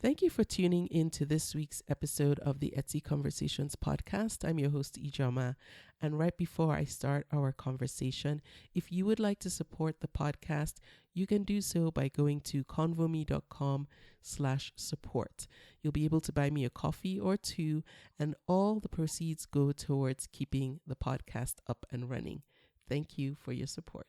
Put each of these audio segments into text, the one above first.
Thank you for tuning in to this week's episode of the Etsy Conversations podcast. I'm your host, Ijama. And right before I start our conversation, if you would like to support the podcast, you can do so by going to convome.com/support. You'll be able to buy me a coffee or two, and all the proceeds go towards keeping the podcast up and running. Thank you for your support.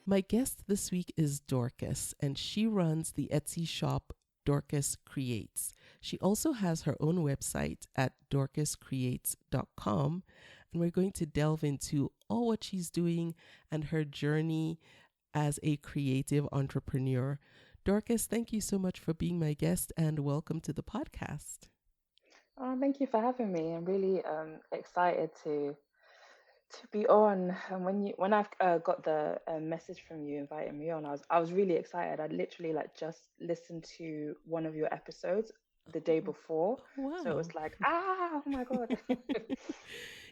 My guest this week is Dorcas, and she runs the Etsy shop DorcasCreates. She also has her own website at DorcasCreates.com, and we're going to delve into all what she's doing and her journey as a creative entrepreneur. Dorcas, thank you so much for being my guest, and welcome to the podcast. Oh, thank you for having me. I'm really excited to be on. And when I've got the message from you inviting me on, I was really excited. I literally like just listened to one of your episodes the day before, so it Wow. was like, oh my god.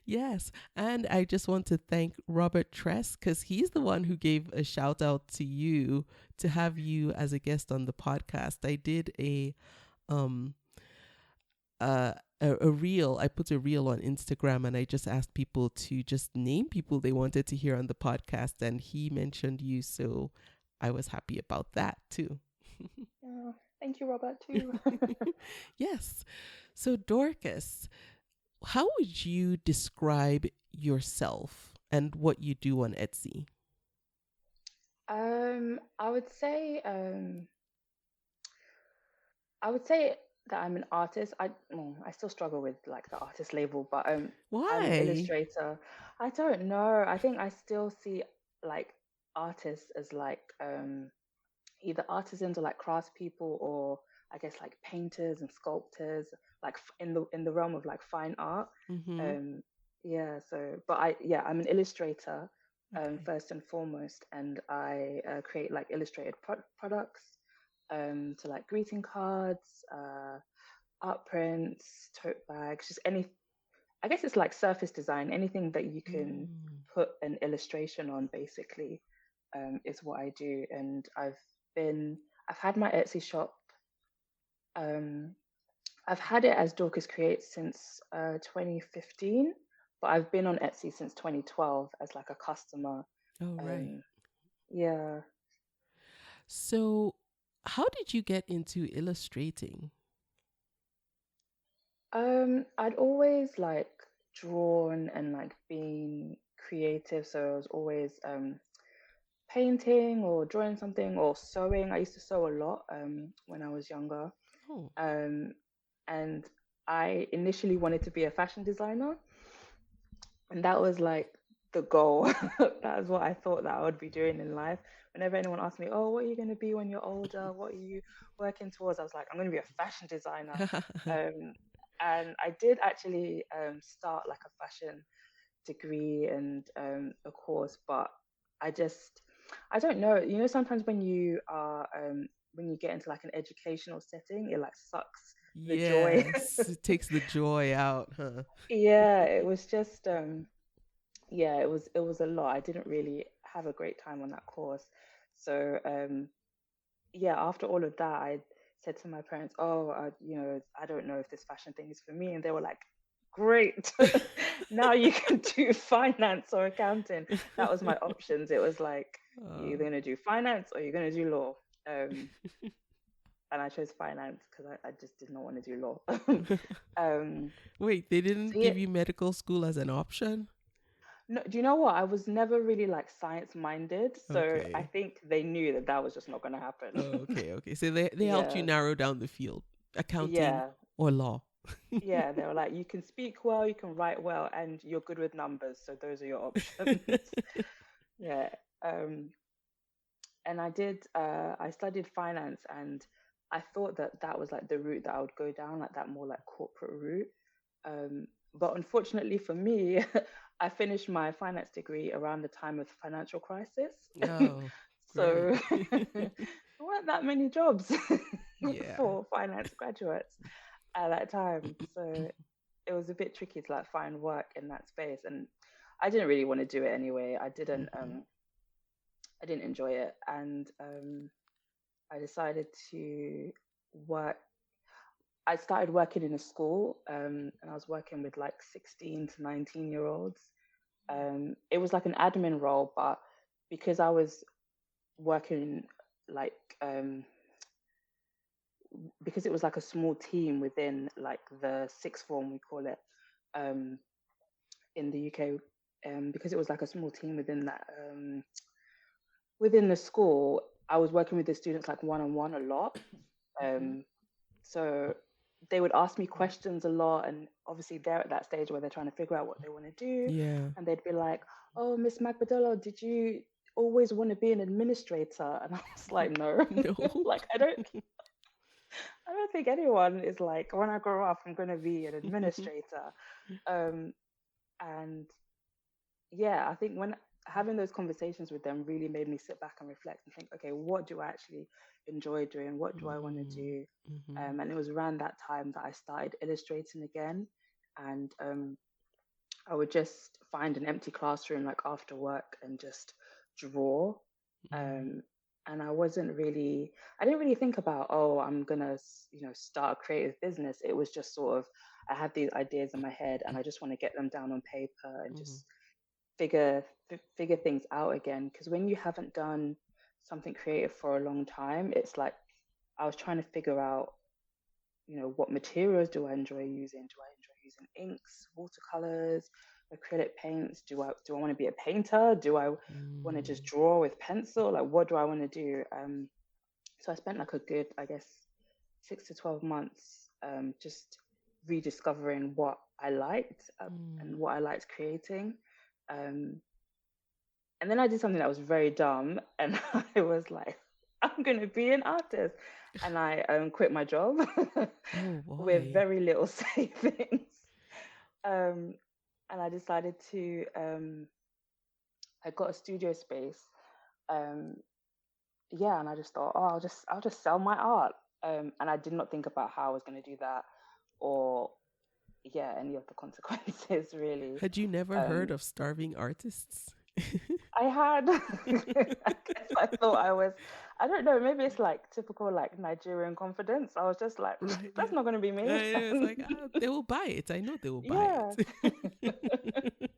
Yes. And I just want to thank Robert Tress because he's the one who gave a shout out to you to have you as a guest on the podcast. I did um a reel. I put a reel on Instagram and I just asked people to just name people they wanted to hear on the podcast, and he mentioned you, so I was happy about that too. Oh, thank you, Robert, too. Yes. So Dorcas, how would you describe yourself and what you do on Etsy? I would say I would say that I'm an artist. I still struggle with like the artist label, but I'm an Why? illustrator. I don't know. I think I still see like artists as like either artisans or like craftspeople, or I guess like painters and sculptors, like in the realm of like fine art. Mm-hmm. Um, yeah. So, but I'm an illustrator Okay. first and foremost, and I create like illustrated products to like greeting cards, art prints, tote bags, just any. I guess it's like surface design, anything that you can Mm. put an illustration on, basically, is what I do. And been, I've had my Etsy shop. Um, I've had it as Dorcas Creates since 2015, but I've been on Etsy since 2012 as like a customer. Oh, right. Um, yeah. So, how did you get into illustrating? I'd always like drawn and like been creative, so I was always painting or drawing something or sewing. I used to sew a lot when I was younger. Oh, Um, and I initially wanted to be a fashion designer, and that was like the goal. That was what I thought that I would be doing in life. Whenever anyone asked me, "Oh, what are you going to be when you're older? What are you working towards?" I was like, "I'm going to be a fashion designer." Um, and I did actually start like a fashion degree and a course, but I just I don't know. You know, sometimes when you get into like an educational setting, it like sucks the joy. yes, it takes the joy out, huh? Yeah, it was just yeah, it was a lot. I didn't really have a great time on that course. So yeah, after all of that, I said to my parents, "Oh, I don't know if this fashion thing is for me," and they were like, "Great, now you can do finance or accounting." That was my options. It was like you're Uh, either gonna do finance or you're gonna do law. And I chose finance because I just did not want to do law. um, Wait, they so didn't yeah, give you medical school as an option? no, do you know what? I was never really like science minded, so I Okay. think they knew that that was just not going to happen. Oh, okay. So they helped you Yeah, narrow down the field, accounting yeah, or law. yeah. They were like, you can speak well, you can write well, and you're good with numbers, so those are your options. Yeah. Um, and I studied finance, and I thought that that was like the route that I would go down, like that more like corporate route. But unfortunately for me, I finished my finance degree around the time of the financial crisis. Oh, great. So there weren't that many jobs Yeah. for finance graduates at that time. So it was a bit tricky to like find work in that space, and I didn't really want to do it anyway. I didn't enjoy it, and I decided to work. I started working in a school, and I was working with like 16 to 19-year-olds. It was like an admin role, but because I was working like because it was like a small team within like the sixth form, we call it, um, in the UK, because it was like a small team within that within the school. I was working with the students like one on one a lot. Um, so they would ask me questions a lot, and obviously they're at that stage where they're trying to figure out what they want to do, Yeah. and they'd be like, "Oh, Miss Magbadelo, did you always want to be an administrator?" And I was like, "No, No. like I don't think anyone is like, when I grow up, I'm going to be an administrator." Um, and yeah, I think when having those conversations with them really made me sit back and reflect and think, okay, what do I actually enjoy doing? What do I want to do? And it was around that time that I started illustrating again. And I would just find an empty classroom like after work and just draw. Um, and I didn't really think about, oh, I'm gonna, start a creative business. It was just sort of, I had these ideas in my head and I just want to get them down on paper and just figure things out again. Because when you haven't done something creative for a long time, it's like I was trying to figure out, what materials do I enjoy using? Do I enjoy using inks, watercolors, acrylic paints? Do I want to be a painter? Do I want to just draw with pencil? Like, what do I want to do? So I spent like a good, I guess, 6 to 12 months just rediscovering what I liked and what I liked creating. And then I did something that was very dumb, and I was like, I'm going to be an artist. And I quit my job Oh with boy. very little savings. And I decided to, I got a studio space. Yeah, and I just thought, oh, I'll just sell my art. And I did not think about how I was going to do that, or yeah, any of the consequences really. Had you never heard Um, of starving artists? I had, I guess I thought I don't know, maybe it's like typical like Nigerian confidence. I was just like, Right. that's Yeah. not going to be me. Yeah, it's like, they will buy it. I know they will buy Yeah. it.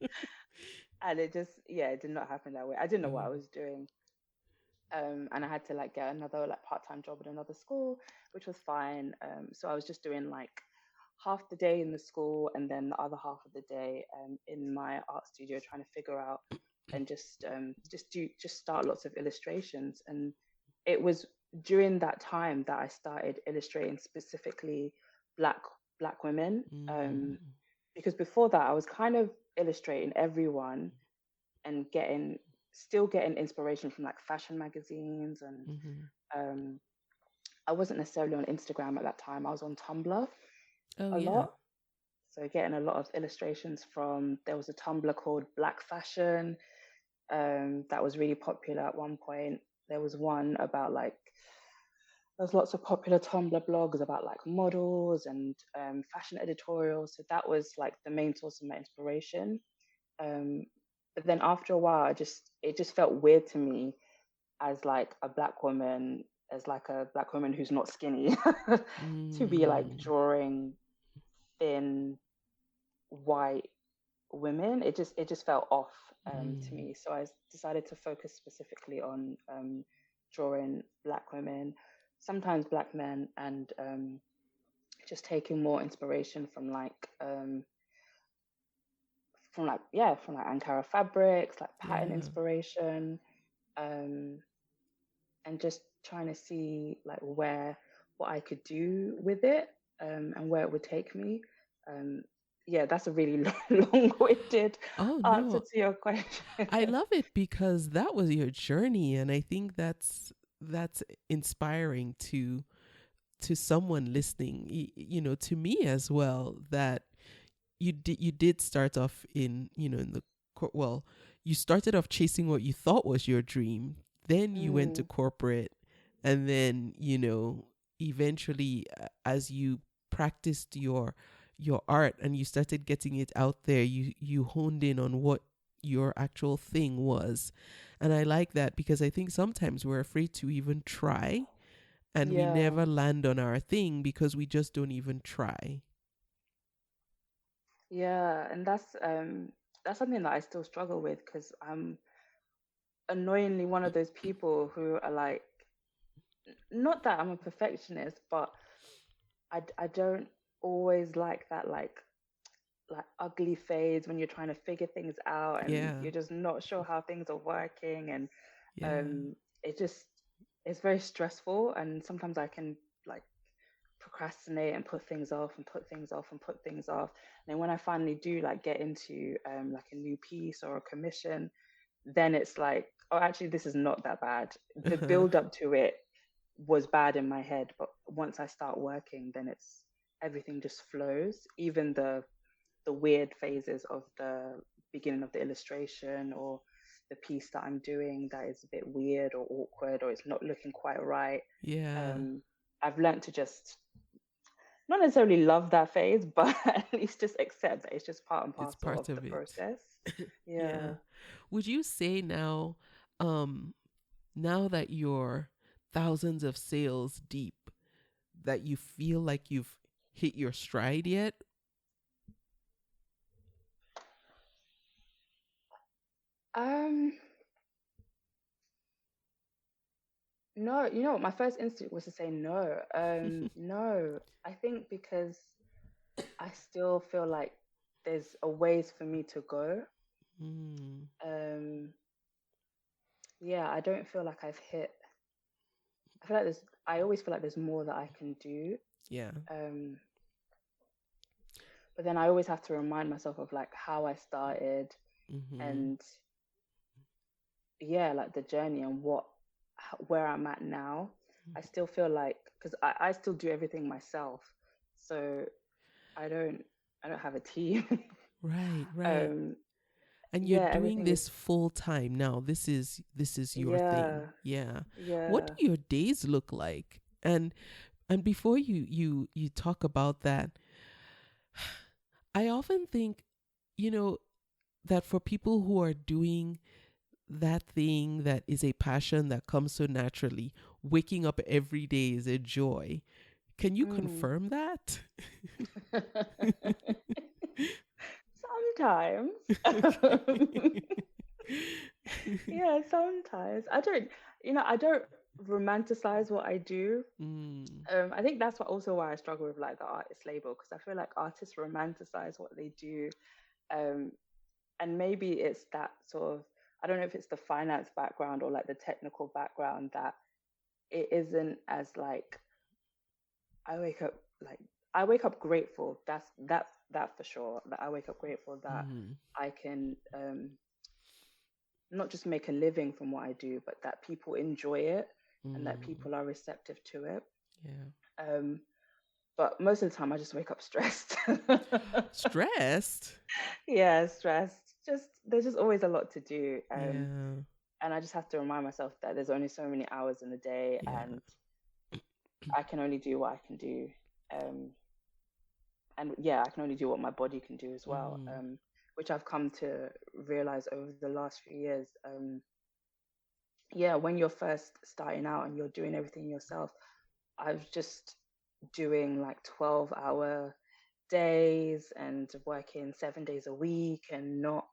And it did not happen that way. I didn't know what I Mm. was doing. And I had to like get another like part-time job at another school, which was fine. So I was just doing like half the day in the school and then the other half of the day in my art studio trying to figure out and just start lots of illustrations. And it was during that time that I started illustrating specifically black women, because before that I was kind of illustrating everyone and still getting inspiration from like fashion magazines, and I wasn't necessarily on Instagram at that time. I was on Tumblr Oh a yeah. lot. So getting a lot of illustrations from, there was a Tumblr called Black Fashion that was really popular at one point. There was one about like, there's lots of popular Tumblr blogs about like models and fashion editorials. So that was like the main source of my inspiration. But then after a while, it just felt weird to me as like a black woman, as like a black woman who's not skinny, to be like drawing thin white women. It just felt off to me. So I decided to focus specifically on drawing black women, sometimes black men, and just taking more inspiration from like Ankara fabrics, like pattern Yeah. inspiration, um, and just trying to see like what I could do with it, and where it would take me. Um, yeah, that's a really long-winded Oh answer no. to your question. I love it because that was your journey, and I think that's inspiring to someone listening, to me as well, that you did start off in, in the well, you started off chasing what you thought was your dream, then you went to Mm, corporate, and then, eventually, as you practiced your art and you started getting it out there, you honed in on what your actual thing was. And I like that because I think sometimes we're afraid to even try, and we Yeah. never land on our thing because we just don't even try. Yeah, and that's something that I still struggle with because I'm annoyingly one of those people who are like, not that I'm a perfectionist, but I don't always like that like ugly phase when you're trying to figure things out and Yeah, you're just not sure how things are working, and yeah, um it just it's very stressful, and sometimes I can like procrastinate and put things off and put things off and put things off. And then when I finally do like get into like a new piece or a commission, then it's like, oh, actually, this is not that bad. The uh-huh. build up to it was bad in my head, but once I start working, then it's everything just flows. Even the weird phases of the beginning of the illustration or the piece that I'm doing that is a bit weird or awkward or it's not looking quite right. Yeah, Um, I've learned to just not necessarily love that phase, but at least just accept that it's just part and it's parcel of part the of it. process. Yeah. Yeah. Would you say now, um, now that you're thousands of sales deep, that you feel like you've hit your stride yet? Um, no, you know what? My first instinct was to say no. No, I think because I still feel like there's a ways for me to go. Mm, Um, yeah, I don't feel like I've hit. I feel like there's. I always feel like there's more that I can do. yeah. Um, but then I always have to remind myself of like how I started Mm-hmm. and yeah, like the journey and where I'm at now. I still feel like because I still do everything myself, so I don't I don't have a team. Right, right. um, And you're yeah, doing everything is this full time now. This is your thing. yeah, Yeah. What yeah. do your days look like? And before you talk about that, I often think, you know, that for people who are doing that thing that is a passion that comes so naturally, waking up every day is a joy. Can you Mm. confirm that? Sometimes. Okay. Yeah, sometimes. I don't romanticize what I do. Mm, I think that's why I struggle with like the artist label, because I feel like artists romanticize what they do. Um, and maybe it's that sort of, I don't know if it's the finance background or like the technical background that it isn't as like I wake up like I wake up grateful. That for sure. That I wake up grateful that mm, I can not just make a living from what I do, but that people enjoy it and that mm. people are receptive to it. Yeah. Um, but most of the time, I just wake up stressed. Stressed? Yeah, stressed. Just there's just always a lot to do, Yeah. and I just have to remind myself that there's only so many hours in the day, Yeah. and I can only do what I can do. Um, and yeah, I can only do what my body can do as well. Mm, Which I've come to realize over the last few years. Yeah, when you're first starting out and you're doing everything yourself, I was just doing like 12-hour days and working 7 days a week and not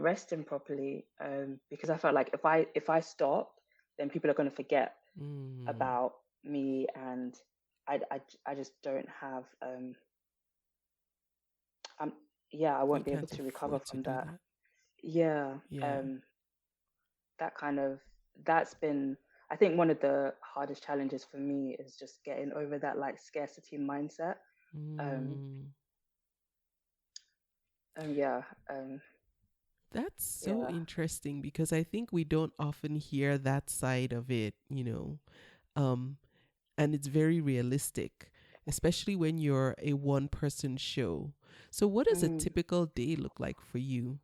resting properly, because I felt like if I stop, then people are going to forget mm. about me, and I just don't have I'm yeah, I You won't be able can't to recover afford to from do that. that. Yeah, Yeah. um, that kind of that's been I think one of the hardest challenges for me is just getting over that like scarcity mindset. Um, Mm. yeah, um, That's so yeah, interesting because I think we don't often hear that side of it, you know. Um, and it's very realistic, especially when you're a one person show. So what does a mm. typical day look like for you?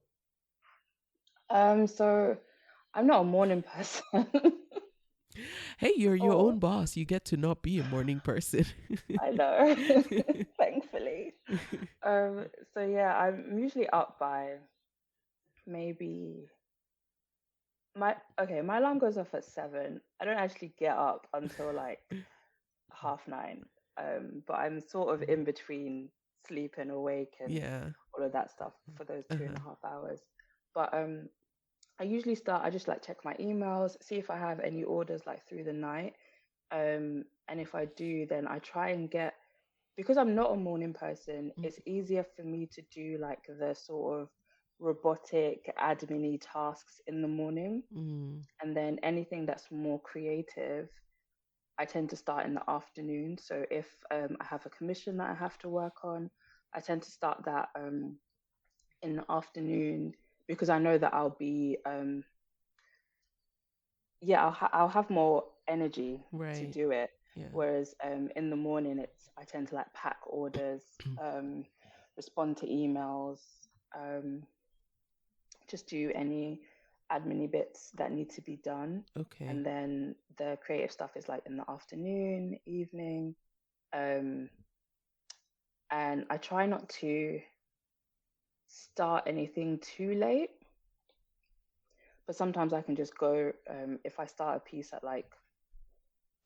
So I'm not a morning person. Hey, you're your own Oh, boss. You get to not be a morning person. I know. Thankfully. Um, so yeah, I'm usually up by maybe my alarm goes off at 7. I don't actually get up until like 9:30. But I'm sort of in between sleep and awake and Yeah. all of that stuff for those two and Uh-huh. a half hours. But I just like check my emails, see if I have any orders like through the night. And if I do, then I try and get, because I'm not a morning person, it's easier for me to do like the sort of robotic admin tasks in the morning. Mm. And then anything that's more creative, I tend to start in the afternoon. So if I have a commission that I have to work on, I tend to start that in the afternoon, because I know that I'll have more energy to Right. do it. Yeah. Whereas in the morning, I tend to like pack orders, um, respond to emails, um, just do any admin bits that need to be done. Okay. And then the creative stuff is like in the afternoon, evening. Um, and I try not to start anything too late, but sometimes I can just go, if I start a piece at like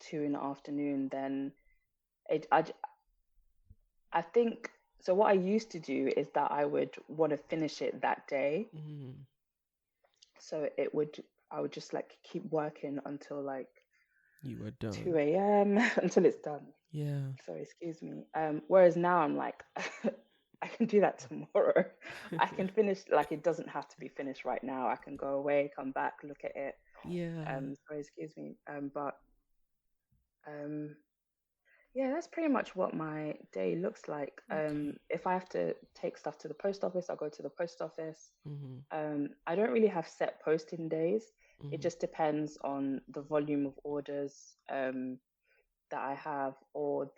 2 in the afternoon, then it, I think, so what I used to do is that I would want to finish it that day. Mm. So I would just like keep working until like You are 2 done. a.m. until it's done. Yeah. Sorry, excuse me. Whereas now I'm like, I can do that tomorrow. I can finish, like, it doesn't have to be finished right now. I can go away, come back, look at it. Yeah. Sorry, excuse me. But um, yeah, that's pretty much what my day looks like. Okay. If I have to take stuff to the post office, I'll go to the post office. Mm-hmm. I don't really have set posting days. It Mm-hmm. just depends on the volume of orders that I have, or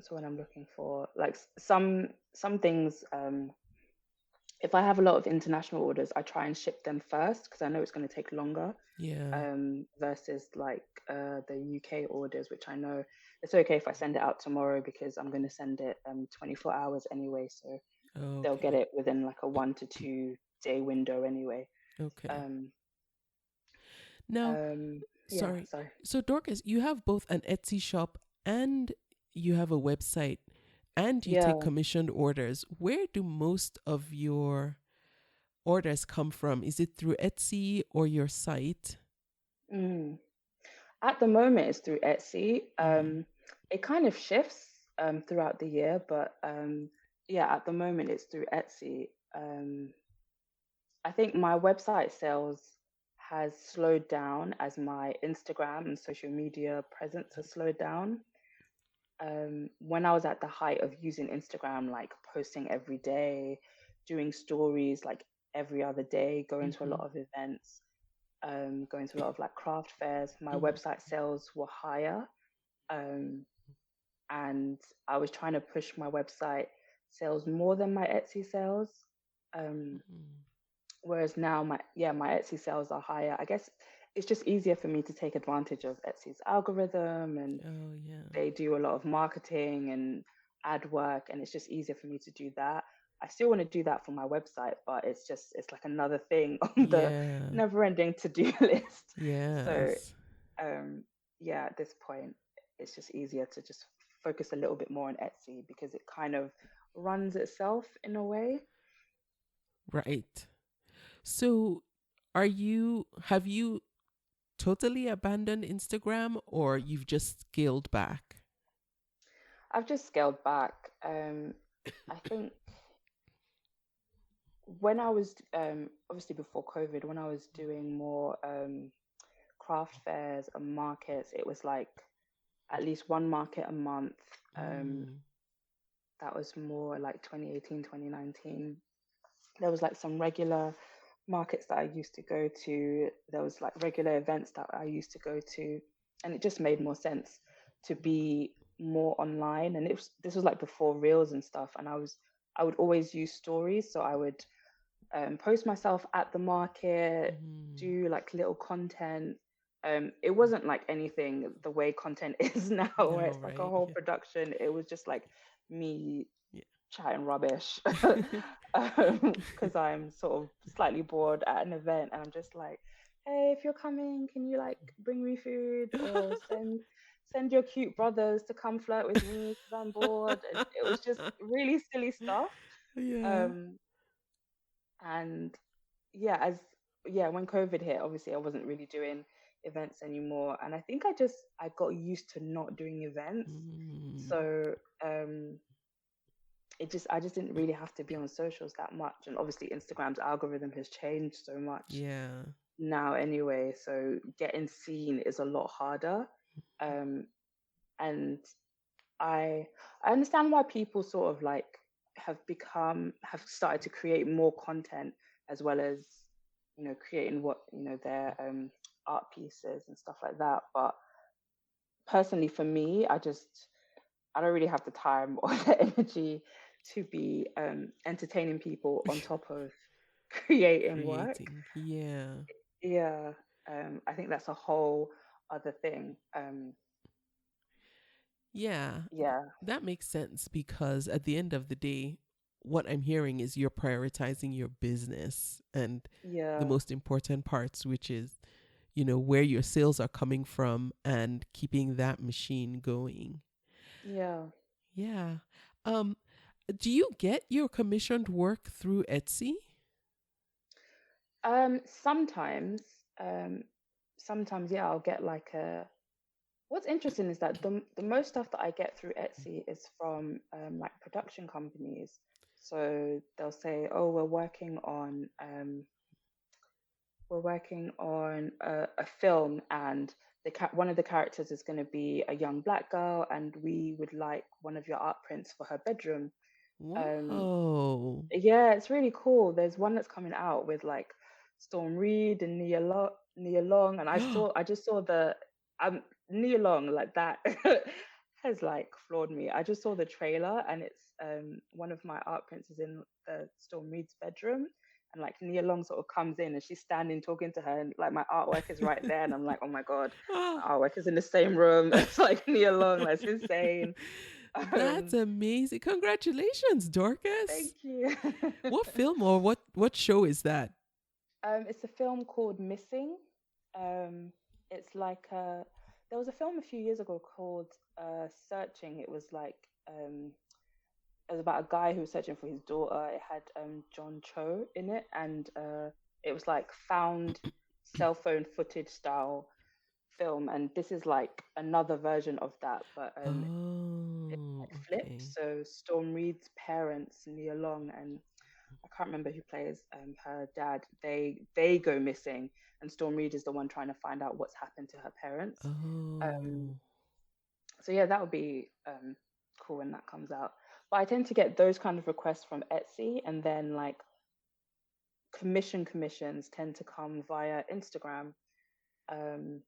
so what I'm looking for. Like some things, if I have a lot of international orders, I try and ship them first because I know it's going to take longer, Yeah. versus like the UK orders, which I know it's okay if I send it out tomorrow because I'm going to send it 24 hours anyway, so they'll get Okay. it within like a 1 to 2 day window anyway. Okay. Um, Now, yeah, sorry. sorry. So, Dorcas, you have both an Etsy shop and you have a website and you take Yeah. commissioned orders. Where do most of your orders come from? Is it through Etsy or your site? Mm. At the moment, it's through Etsy. Mm-hmm. It kind of shifts throughout the year, but yeah, at the moment, it's through Etsy. I think my website sales has slowed down as my Instagram and social media presence has slowed down. When I was at the height of using Instagram, like posting every day, doing stories like every other day, going to a Mm-hmm. lot of events, going to a lot of like craft fairs, my Mm-hmm. website sales were higher. Um, and I was trying to push my website sales more than my Etsy sales. Um, Mm-hmm. Whereas now my Etsy sales are higher. I guess it's just easier for me to take advantage of Etsy's algorithm, and Oh, yeah. they do a lot of marketing and ad work, and it's just easier for me to do that. I still want to do that for my website, but it's like another thing on the Yeah. never-ending to-do list. So Yes. um, yeah, at this point, it's just easier to just focus a little bit more on Etsy because it kind of runs itself in a way. Right. So, have you totally abandoned Instagram or you've just scaled back? I've just scaled back. I think when I was obviously before COVID, when I was doing more craft fairs and markets, it was like at least one market a month. Um, Mm. that was more like 2018, 2019. There was like some regular markets that I used to go to. There was like regular events that I used to go to, and it just made more sense to be more online. And this was like before reels and stuff. And I would always use stories, so I would post myself at the market, Mm-hmm. do like little content. It wasn't like anything the way content is now, where No, it's like a right? whole Yeah. production. It was just like me Yeah. chatting rubbish because I'm sort of slightly bored at an event, and I'm just like, hey, if you're coming, can you like bring me food or send your cute brothers to come flirt with me because I'm bored. And it was just really silly stuff. Yeah. Um, and yeah, as yeah, when COVID hit, obviously I wasn't really doing events anymore, and I think I got used to not doing events. Mm. So I just didn't really have to be on socials that much, and obviously Instagram's algorithm has changed so much Yeah. now anyway, so getting seen is a lot harder. um and I understand why people sort of like have started to create more content, as well as creating what their art pieces and stuff like that. But personally, for me, I don't really have the time or the energy to be entertaining people on top of creating work. Creating. Yeah. Yeah, I think that's a whole other thing. Yeah. Yeah, That makes sense because at the end of the day, what I'm hearing is you're prioritizing your business and the yeah, most important parts, which is, where your sales are coming from and keeping that machine going. yeah. Yeah. Um, do you get your commissioned work through Etsy? Sometimes, um, sometimes, yeah, I'll get like a. What's interesting is that the most stuff that I get through Etsy is from like production companies. So they'll say, "Oh, we're working on a film, and one of the characters is going to be a young black girl, and we would like one of your art prints for her bedroom." Um, Whoa. yeah, it's really cool. There's one that's coming out with like Storm Reed and Nia Long, and I just saw the Nia Long, like that has like floored me. I just saw the trailer, and it's one of my art prints is in Storm Reed's bedroom, and like Nia Long sort of comes in and she's standing talking to her, and like my artwork is right there, and I'm like, oh my god, my Ah. artwork is in the same room. It's like Nia Long. That's insane. That's Um, amazing. Congratulations, Dorcas. Thank you. What film or what show is that? It's a film called Missing. Um, it's like there was a film a few years ago called Searching. It was about a guy who was searching for his daughter. It had John Cho in it, and it was like found cell phone footage style film. And this is like another version of that, but it's Oh, like flipped. okay. So Storm Reed's parents, Nia Long and I can't remember who plays her dad. They go missing, and Storm Reed is the one trying to find out what's happened to her parents. Um, Oh. so yeah, that would be cool when that comes out. But I tend to get those kind of requests from Etsy, and then like commissions tend to come via Instagram, um,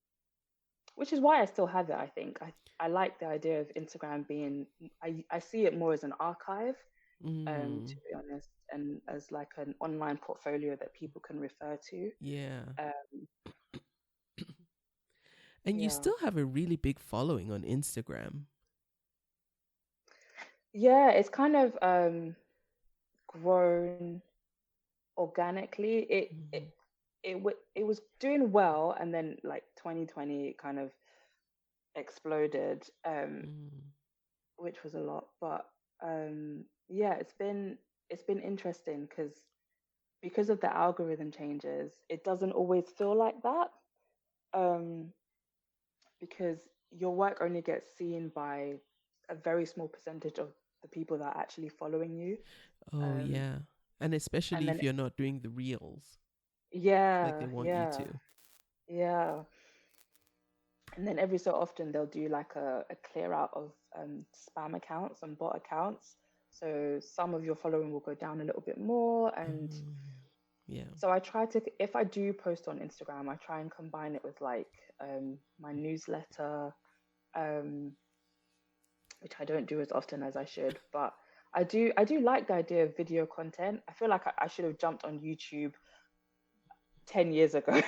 which is why I still have it. I think I like the idea of Instagram being. I see it more as an archive, to Mm, be honest, and as like an online portfolio that people can refer to. yeah. Um, And you yeah, still have a really big following on Instagram. yeah, it's kind of grown organically. Mhm. It was doing well, and then like 2020, it kind of exploded, Mm. which was a lot. But yeah, it's been interesting because of the algorithm changes. It doesn't always feel like that. Um, because your work only gets seen by a very small percentage of the people that are actually following you. Oh, Um, yeah. And and especially then, if you're not doing the reels like they yeah, want you yeah, to. yeah. And then every so often they'll do like a clear out of spam accounts and bot accounts. So some of your following will go down a little bit more. And Mm, yeah. so I try to, if I do post on Instagram, I try and combine it with like my newsletter, um, which I don't do as often as I should, but I do like the idea of video content. I feel like I should have jumped on YouTube 10 years ago. I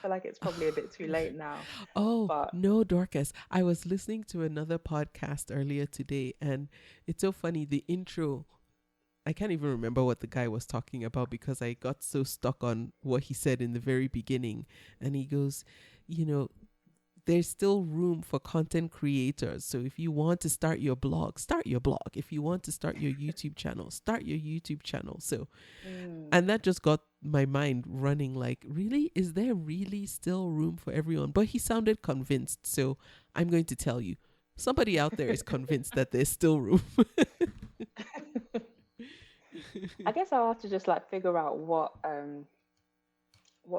feel like it's probably a bit too late now. Oh, But no, Dorcas. I was listening to another podcast earlier today, and it's so funny. The intro, I can't even remember what the guy was talking about because I got so stuck on what he said in the very beginning. And he goes, you know, there's still room for content creators. So if you want to start your blog, start your blog. If you want to start your YouTube channel, start your YouTube channel. So, mm, and that just got my mind running like, really? Is there really still room for everyone? But he sounded convinced. So I'm going to tell you, somebody out there is convinced that there's still room. I guess I'll have to just like figure out what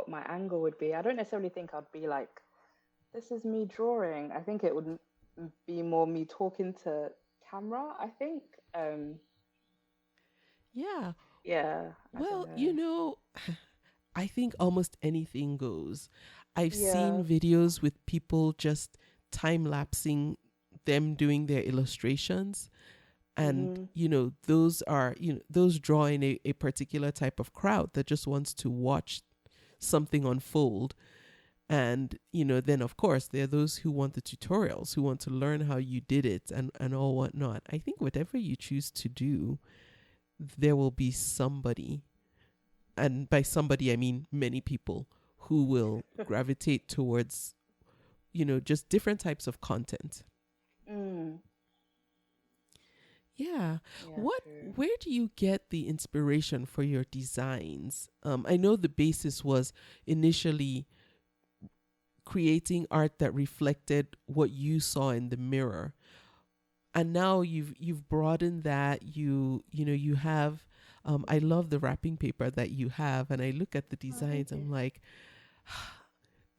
my angle would be. I don't necessarily think I'd be like, this is me drawing. I think it would be more me talking to camera, I think. Um, Yeah. yeah, I don't Well, know. I think almost anything goes. I've Yeah. seen videos with people just time lapsing them doing their illustrations. And, Mm-hmm. those are, those draw in a particular type of crowd that just wants to watch something unfold. And, then of course, there are those who want the tutorials, who want to learn how you did it and all whatnot. I think whatever you choose to do, there will be somebody, and by somebody I mean many people, who will gravitate towards just different types of content. Mm. Yeah. Yeah, what true. Where do you get the inspiration for your designs? I know the basis was initially creating art that reflected what you saw in the mirror, and now you've broadened that. You have, I love the wrapping paper that you have, and I look at the Oh, thank designs. you. I'm like,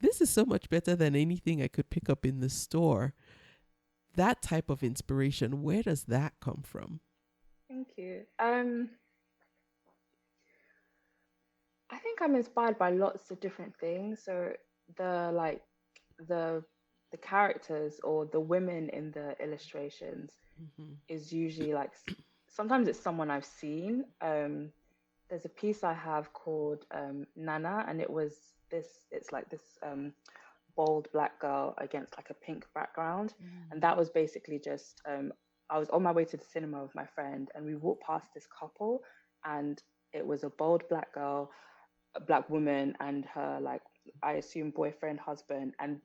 this is so much better than anything I could pick up in the store. That type of inspiration, where does that come from? Thank you. I think I'm inspired by lots of different things. So the like the the characters or the women in the illustrations Mm-hmm. is usually like sometimes it's someone I've seen. There's a piece I have called Nana, and it's like this bold black girl against like a pink background, and Mm-hmm. that was basically just I was on my way to the cinema with my friend, and we walked past this couple, and it was a bold black girl, a black woman, and her like I assume boyfriend, husband, and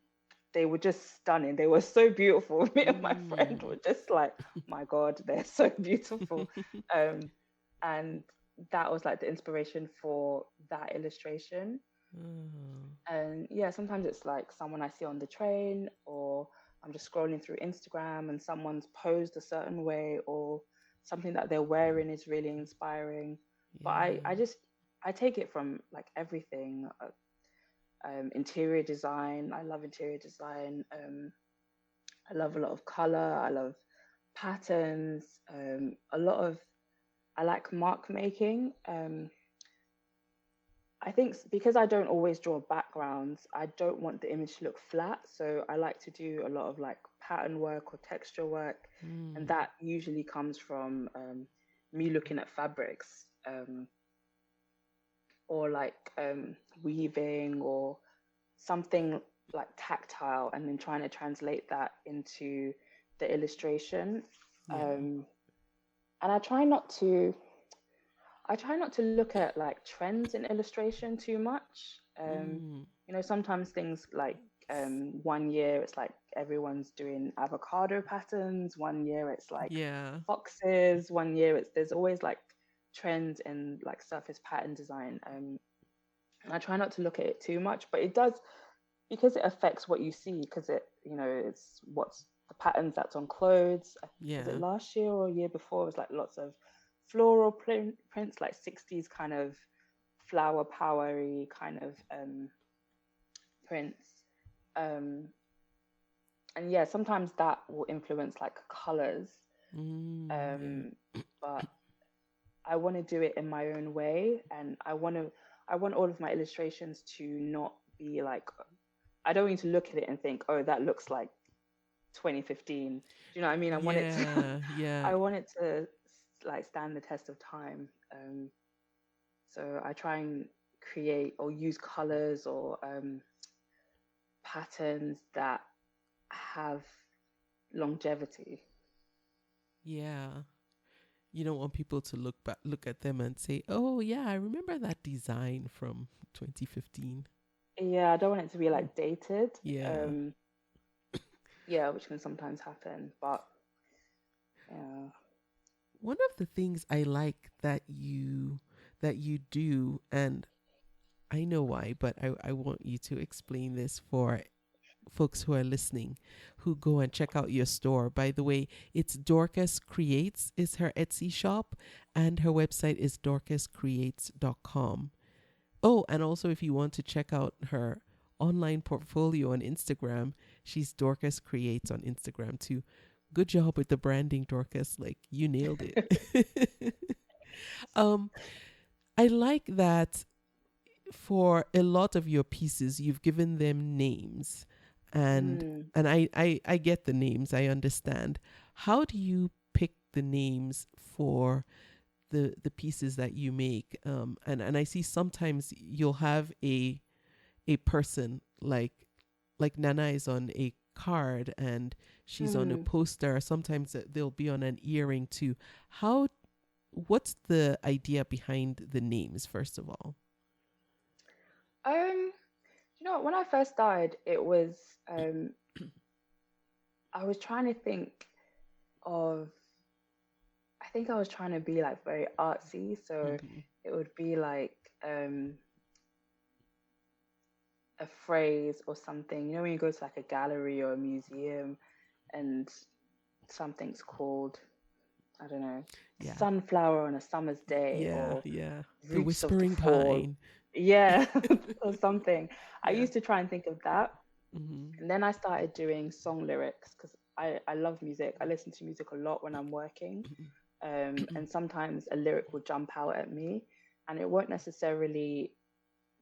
they were just stunning. They were so beautiful. Me and my friend Mm. were just like, my God, they're so beautiful. Um, and that was like the inspiration for that illustration. Oh. And yeah, sometimes it's like someone I see on the train, or I'm just scrolling through Instagram and someone's posed a certain way, or something that they're wearing is really inspiring. But I Yeah. just I take it from like everything. Interior design. I love interior design. I love a lot of color. I love patterns. A lot of I like mark making. I think because I don't always draw backgrounds, I don't want the image to look flat. So I like to do a lot of like pattern work or texture work, and Mm. that usually comes from me looking at fabrics, or like weaving or something like tactile, and then trying to translate that into the illustration. Yeah. Um, and I try not to look at like trends in illustration too much. Mm. Sometimes things like 1 year it's like everyone's doing avocado patterns, 1 year it's like Yeah. foxes, 1 year it's there's always like trends in like surface pattern design. And I try not to look at it too much, but it does because it affects what you see, because it's what's the patterns that's on clothes. Was it Yeah. last year or year before? It was like lots of floral prints, like 60s kind of flower powery kind of prints. Um, and yeah, sometimes that will influence like colors. Mm. Yeah. Um, but I want to do it in my own way, and I want all of my illustrations to not be like, I don't need to look at it and think, oh, that looks like 2015. Do you know what I mean? I want it to Yeah. Yeah. I want it to like stand the test of time. So I try and create or use colors or patterns that have longevity. Yeah. You don't want people to look at them and say, "Oh, yeah, I remember that design from 2015." Yeah, I don't want it to be Mm. like dated. Yeah. Yeah, which can sometimes happen, but yeah. One of the things I like that you do, and I know why, but I want you to explain this for folks who are listening who go and check out your store. By the way, it's Dorcas Creates is her Etsy shop, and her website is DorcasCreates.com. Oh, and also if you want to check out her online portfolio on Instagram, she's Dorcas Creates on Instagram too. Good job with the branding, Dorcas. Like you nailed it. um, I like that for a lot of your pieces, you've given them names, and Mm. I get the names. I understand. How do you pick the names for the pieces that you make? And I see sometimes you'll have a person like Nana is on a card and she's on a Mm. poster. Sometimes they'll be on an earring too. How What's the idea behind the names, first of all? You know what? When I first started, it was I was trying to think of. I think I was trying to be like very artsy, so Mm-hmm. it would be like um, a phrase or something. You know, when you go to like a gallery or a museum, and something's called, I don't know, Yeah. sunflower on a summer's day Yeah, or yeah. The roots of the whispering fall. pine. Yeah, or something. I Yeah. used to try and think of that. Mm-hmm. And then I started doing song lyrics because I love music. I listen to music a lot when I'm working. And sometimes a lyric will jump out at me and it won't necessarily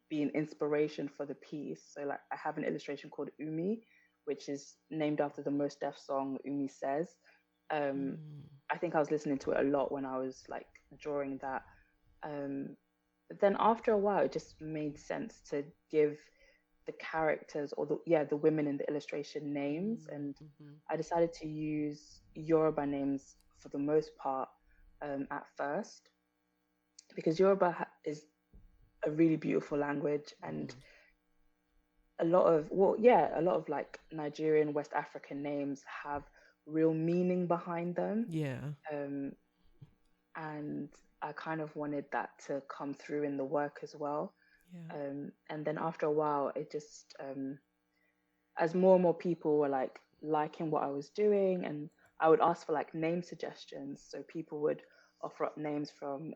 be an inspiration for the piece. So, like, I have an illustration called Umi, which is named after the Most Def song Umi Says. Um, Mm. I think I was listening to it a lot when I was like drawing that. But then after a while, it just made sense to give the characters or the women in the illustration names, and Mm-hmm. I decided to use Yoruba names for the most part at first because is a really beautiful language, and Mm-hmm. a lot of like Nigerian West African names have real meaning behind them, Yeah. um, and I kind of wanted that to come through in the work as well. Yeah. And then after a while, it just as more and more people were like liking what I was doing, and I would ask for like name suggestions. So people would offer up names from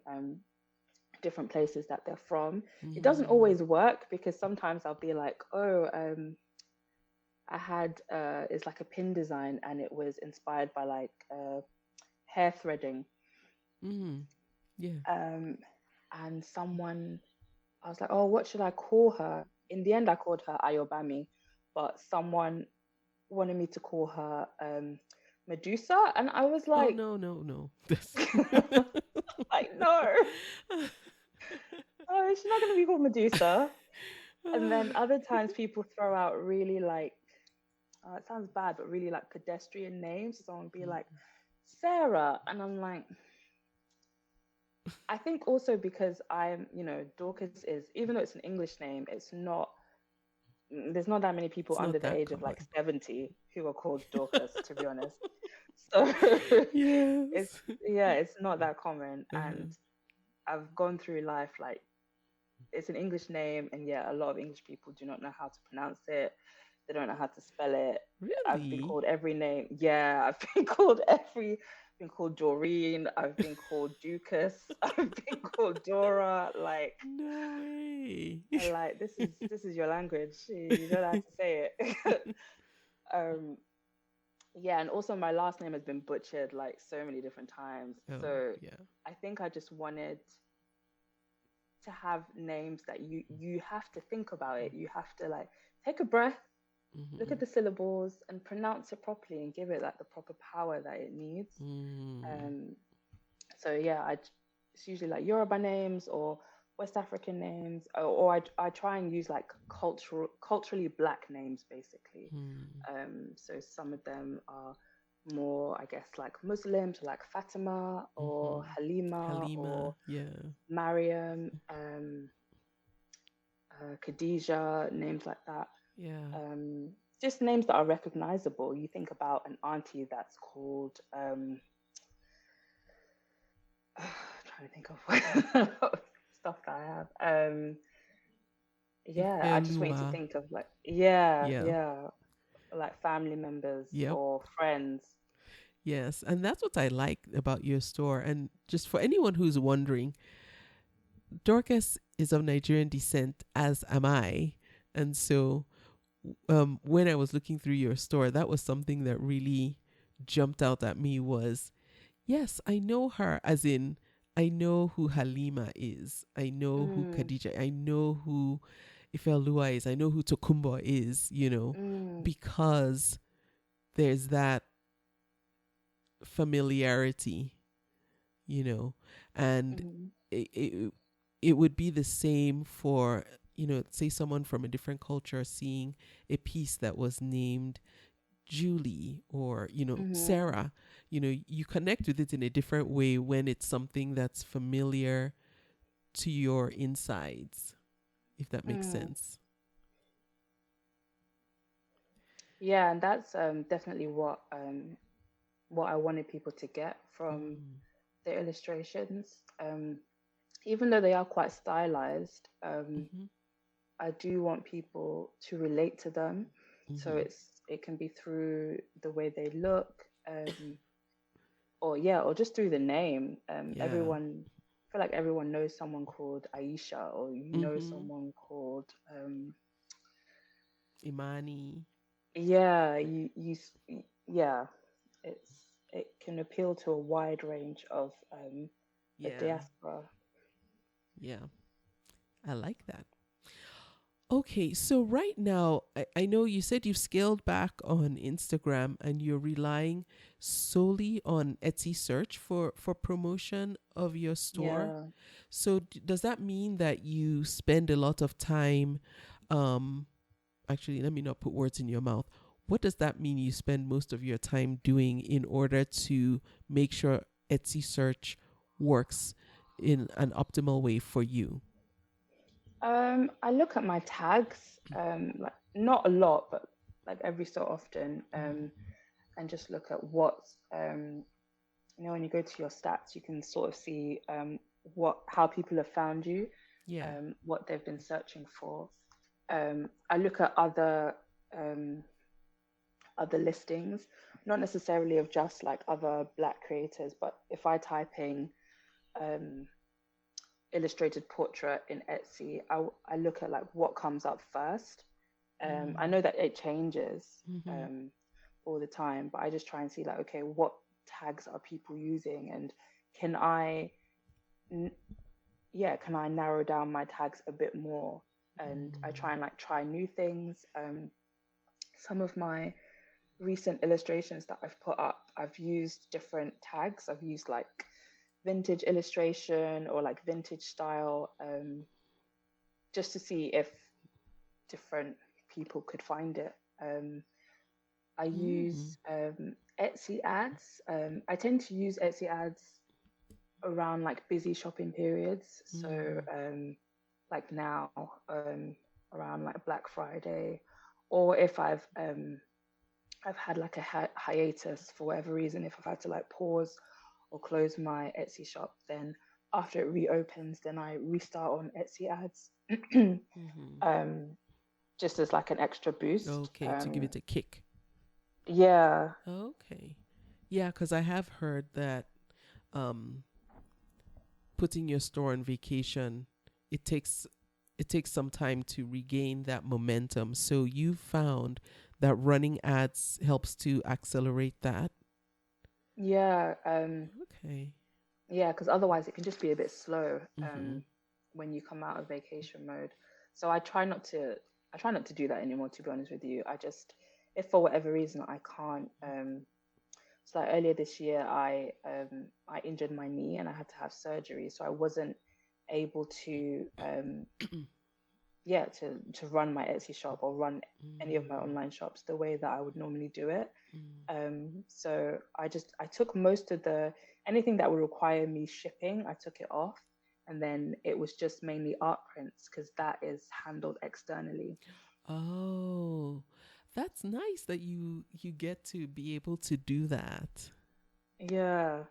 different places that they're from. It doesn't Mm. always work because sometimes I'll be like, oh, I had it's like a pin design and it was inspired by like hair threading. Mm. Yeah. Um, and someone, I was like, oh, what should I call her? In the end, I called her Ayobami, but someone wanted me to call her Medusa, and I was Oh like, no, no, no. like no, oh, she's not going to be called Medusa. And then other times people throw out really like, it sounds bad, but really like pedestrian names. So someone would be like Sarah, and I'm like, I think also because I'm, Dorcas is, even though it's an English name, there's not that many people It's under not the that age of like common. 70 who are called Dorcas, to be honest. So it's, Yes. yeah, it's not that common. Uh-huh. And I've gone through life like it's an English name, and yeah, a lot of English people do not know how to pronounce it. They don't know how to spell it. I've been Really? called every name. Yeah, been called Doreen. I've been called Ducas. I've been called Dora. No way. This is your language. You don't have to say it. um, yeah, and also my last name has been butchered like so many different times. Oh, So yeah. I think I just wanted to have names that you have to think about it. You have to like take a breath, look Mm-hmm. at the syllables, and pronounce it properly and give it like the proper power that it needs. Mm. Um, So yeah, it's usually like Yoruba names or West African names, or I try and use like culturally black names basically. Mm. So some of them are more, I guess, like Muslim, so like Fatima or Mm-hmm. Halima Halima, or yeah. Mariam, Khadijah, names like that. Yeah. Um, just names that are recognizable. You think about an auntie that's called trying to think of stuff that I have. Yeah, I just want you to Ifelua. think of like, yeah, Yeah. yeah, like family members Yep. or friends. Yes. And that's what I like about your store. And just for anyone who's wondering, Dorcas is of Nigerian descent, as am I. And so when I was looking through your store, that was something that really jumped out at me was, yes, I know her, as in, I know who Halima is. I know who Mm, Khadija, I know who Ifelua is. I know who Tokumbo is, mm, because there's that familiarity, you know, and mm, it would be the same for, say someone from a different culture seeing a piece that was named Julie or, mm, Sarah. You connect with it in a different way when it's something that's familiar to your insides, if that makes mm. sense. Yeah, and that's definitely what I wanted people to get from Mm-hmm. the illustrations. Even though they are quite stylized, Mm-hmm. I do want people to relate to them. So Mm-hmm. it can be through the way they look, or yeah, or just through the name. Yeah. Everyone, I feel like everyone knows someone called Aisha, or you know Mm-hmm. someone called Imani. yeah, yeah. It can appeal to a wide range of the Yeah. diaspora. Yeah. I like that. Okay, so right now, I know you said you've scaled back on Instagram and you're relying solely on Etsy search for promotion of your store. Yeah. So does that mean that you spend a lot of time? Um, Actually, let me not put words in your mouth. What does that mean you spend most of your time doing in order to make sure Etsy search works in an optimal way for you? I look at my tags, like not a lot, but like every so often, and just look at what's, when you go to your stats, you can sort of see how people have found you, Yeah. what they've been searching for. I look at um, other listings, not necessarily of just like other Black creators, but if I type in um, illustrated portrait in Etsy, I look at like what comes up first. I Mm. know that it changes Mm-hmm. um, all the time, but I just try and see like, okay, what tags are people using, and can I, yeah, can I narrow down my tags a bit more? And I try and like try new things. Some of my recent illustrations that I've put up, I've used different tags. I've used like vintage illustration or like vintage style, just to see if different people could find it. I Mm-hmm. use Etsy ads. I tend to use Etsy ads around like busy shopping periods. So Mm. like now, around like Black Friday, or if I've had like a hiatus for whatever reason, if I've had to like pause or close my Etsy shop, then after it reopens, then I restart on Etsy ads, Mm-hmm. um, just as like an extra boost. Okay, to give it a kick. Yeah, Okay. Yeah, because I have heard that um, putting your store on vacation, it takes it takes some time to regain that momentum. So you found that running ads helps to accelerate that. yeah, Okay. yeah, because otherwise it can just be a bit slow Mm-hmm. when you come out of vacation mode. So I try not to do that anymore, to be honest with you. I just, if for whatever reason I can't So like earlier this year, I injured my knee and I had to have surgery, so I wasn't able to to run my Etsy shop or run any of my online shops the way that I would normally do it. So I took most of anything that would require me shipping, I took it off, and then it was just mainly art prints because that is handled externally. Oh, that's nice that you get to be able to do that. Yeah,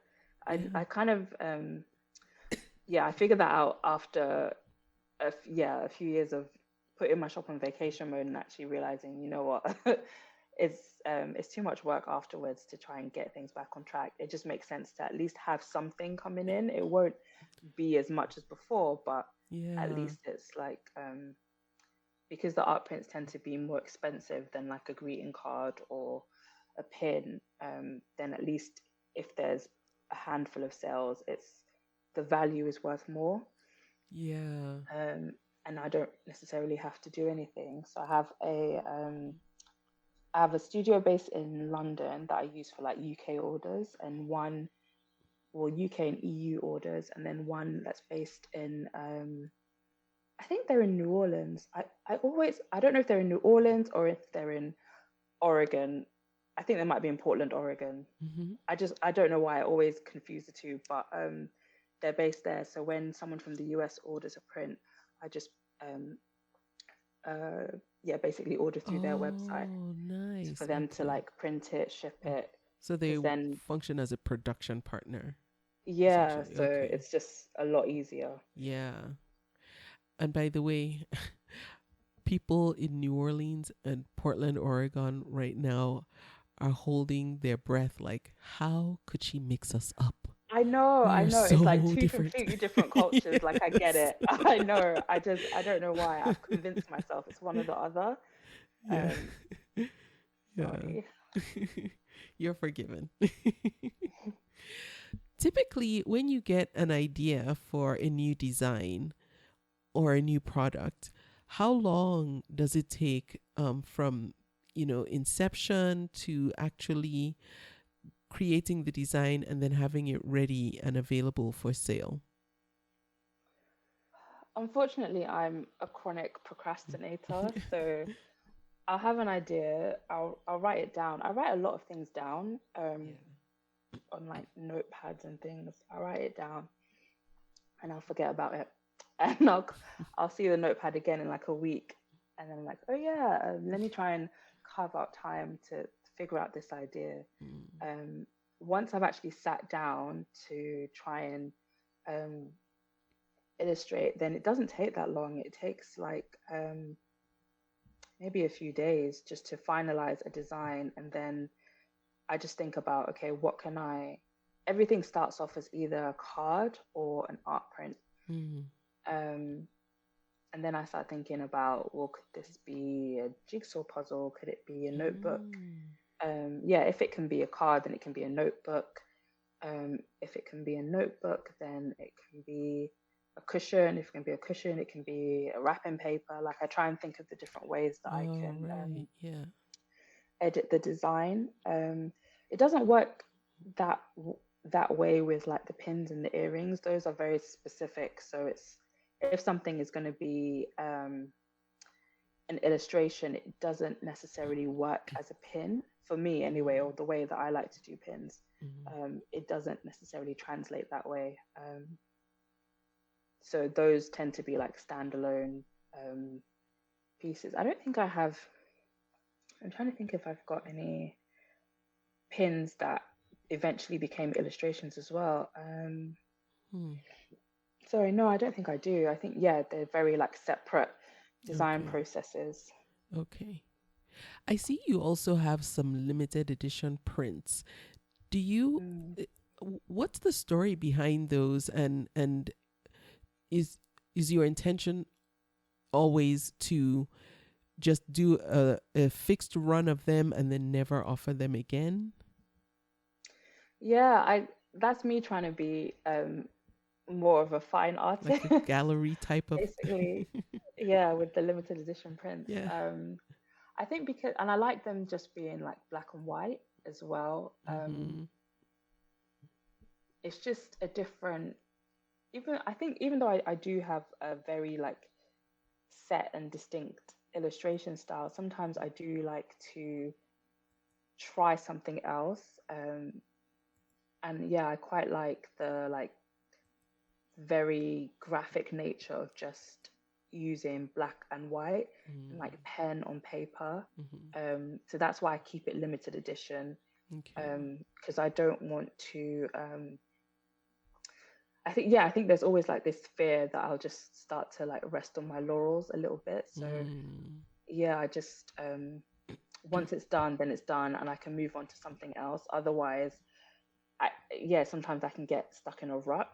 Yeah. I kind of I figured that out after a few years of putting my shop on vacation mode and actually realizing, you know what, it's too much work afterwards to try and get things back on track. It just makes sense to at least have something coming in. It won't be as much as before, but at Yeah. least it's like because the art prints tend to be more expensive than like a greeting card or a pin, then at least if there's a handful of sales, the value is worth more. Yeah. And I don't necessarily have to do anything. So I have a studio based in London that I use for like UK orders, and UK and EU orders, and then one that's based in I think they're in New Orleans. I don't know if they're in New Orleans or if they're in Oregon. I think they might be in Portland, Oregon. Mm-hmm. I don't know why I always confuse the two, but they're based there. So when someone from the US orders a print, I just basically order through their website Oh, nice. for them to Okay. like print it, ship it. So they Because then, function as a production partner, yeah, essentially. so Okay. it's just a lot easier. Yeah. And by the way, people in New Orleans and Portland, Oregon right now are holding their breath like, how could she mix us up? We I are know. It's like so two different. completely different cultures. Like I get Yes. it. I know. I don't know why. I've convinced myself it's one or the other. Yeah. Yeah. Sorry. You're forgiven. Typically, when you get an idea for a new design or a new product, how long does it take from inception to actually creating the design and then having it ready and available for sale? Unfortunately, I'm a chronic procrastinator, so I'll have an idea. I'll write it down. I write a lot of things down Yeah. on like notepads and things. I write it down and I'll forget about it, and I'll see the notepad again in like a week, and then I'm like, oh yeah, let me try and carve out time to figure out this idea. Mm. Once I've actually sat down to try and um, illustrate, then it doesn't take that long. It takes like maybe a few days just to finalize a design, and then I just think about, okay, everything starts off as either a card or an art print. Mm. Um, and then I start thinking about, well, could this be a jigsaw puzzle? Could it be a notebook? If it can be a card, then it can be a notebook. If it can be a notebook, then it can be a cushion. If it can be a cushion, it can be a wrapping paper. Like I try and think of the different ways that I Oh, can right. Yeah. edit the design. It doesn't work that that way with like the pins and the earrings. Those are very specific. So it's if something is going to be an illustration, it doesn't necessarily work as a pin for me anyway, or the way that I like to do pins. It doesn't necessarily translate that way. So those tend to be like standalone pieces. I don't think I have. I'm trying to think if I've got any pins that eventually became illustrations as well. Sorry, no, I don't think I do. I think, yeah, they're very like separate design Okay. processes. Okay. I see you also have some limited edition prints. Do you what's the story behind those, and is your intention always to just do a fixed run of them and then never offer them again? Yeah, that's me trying to be more of a fine artist, Like a gallery type of basically. Yeah, with the limited edition prints. Yeah. I think because, and I like them just being like black and white. as well. Mm-hmm. It's just a different, even I think even though I do have a very like set and distinct illustration style, sometimes I do like to try something else. And yeah, I quite like the like very graphic nature of just using black and white and like pen on paper. Mm-hmm. So that's why I keep it limited edition, Okay. because I don't want to. I think there's always like this fear that I'll just start to like rest on my laurels a little bit. So Mm. yeah, I just once it's done, then it's done, and I can move on to something else. Otherwise, yeah, sometimes I can get stuck in a rut,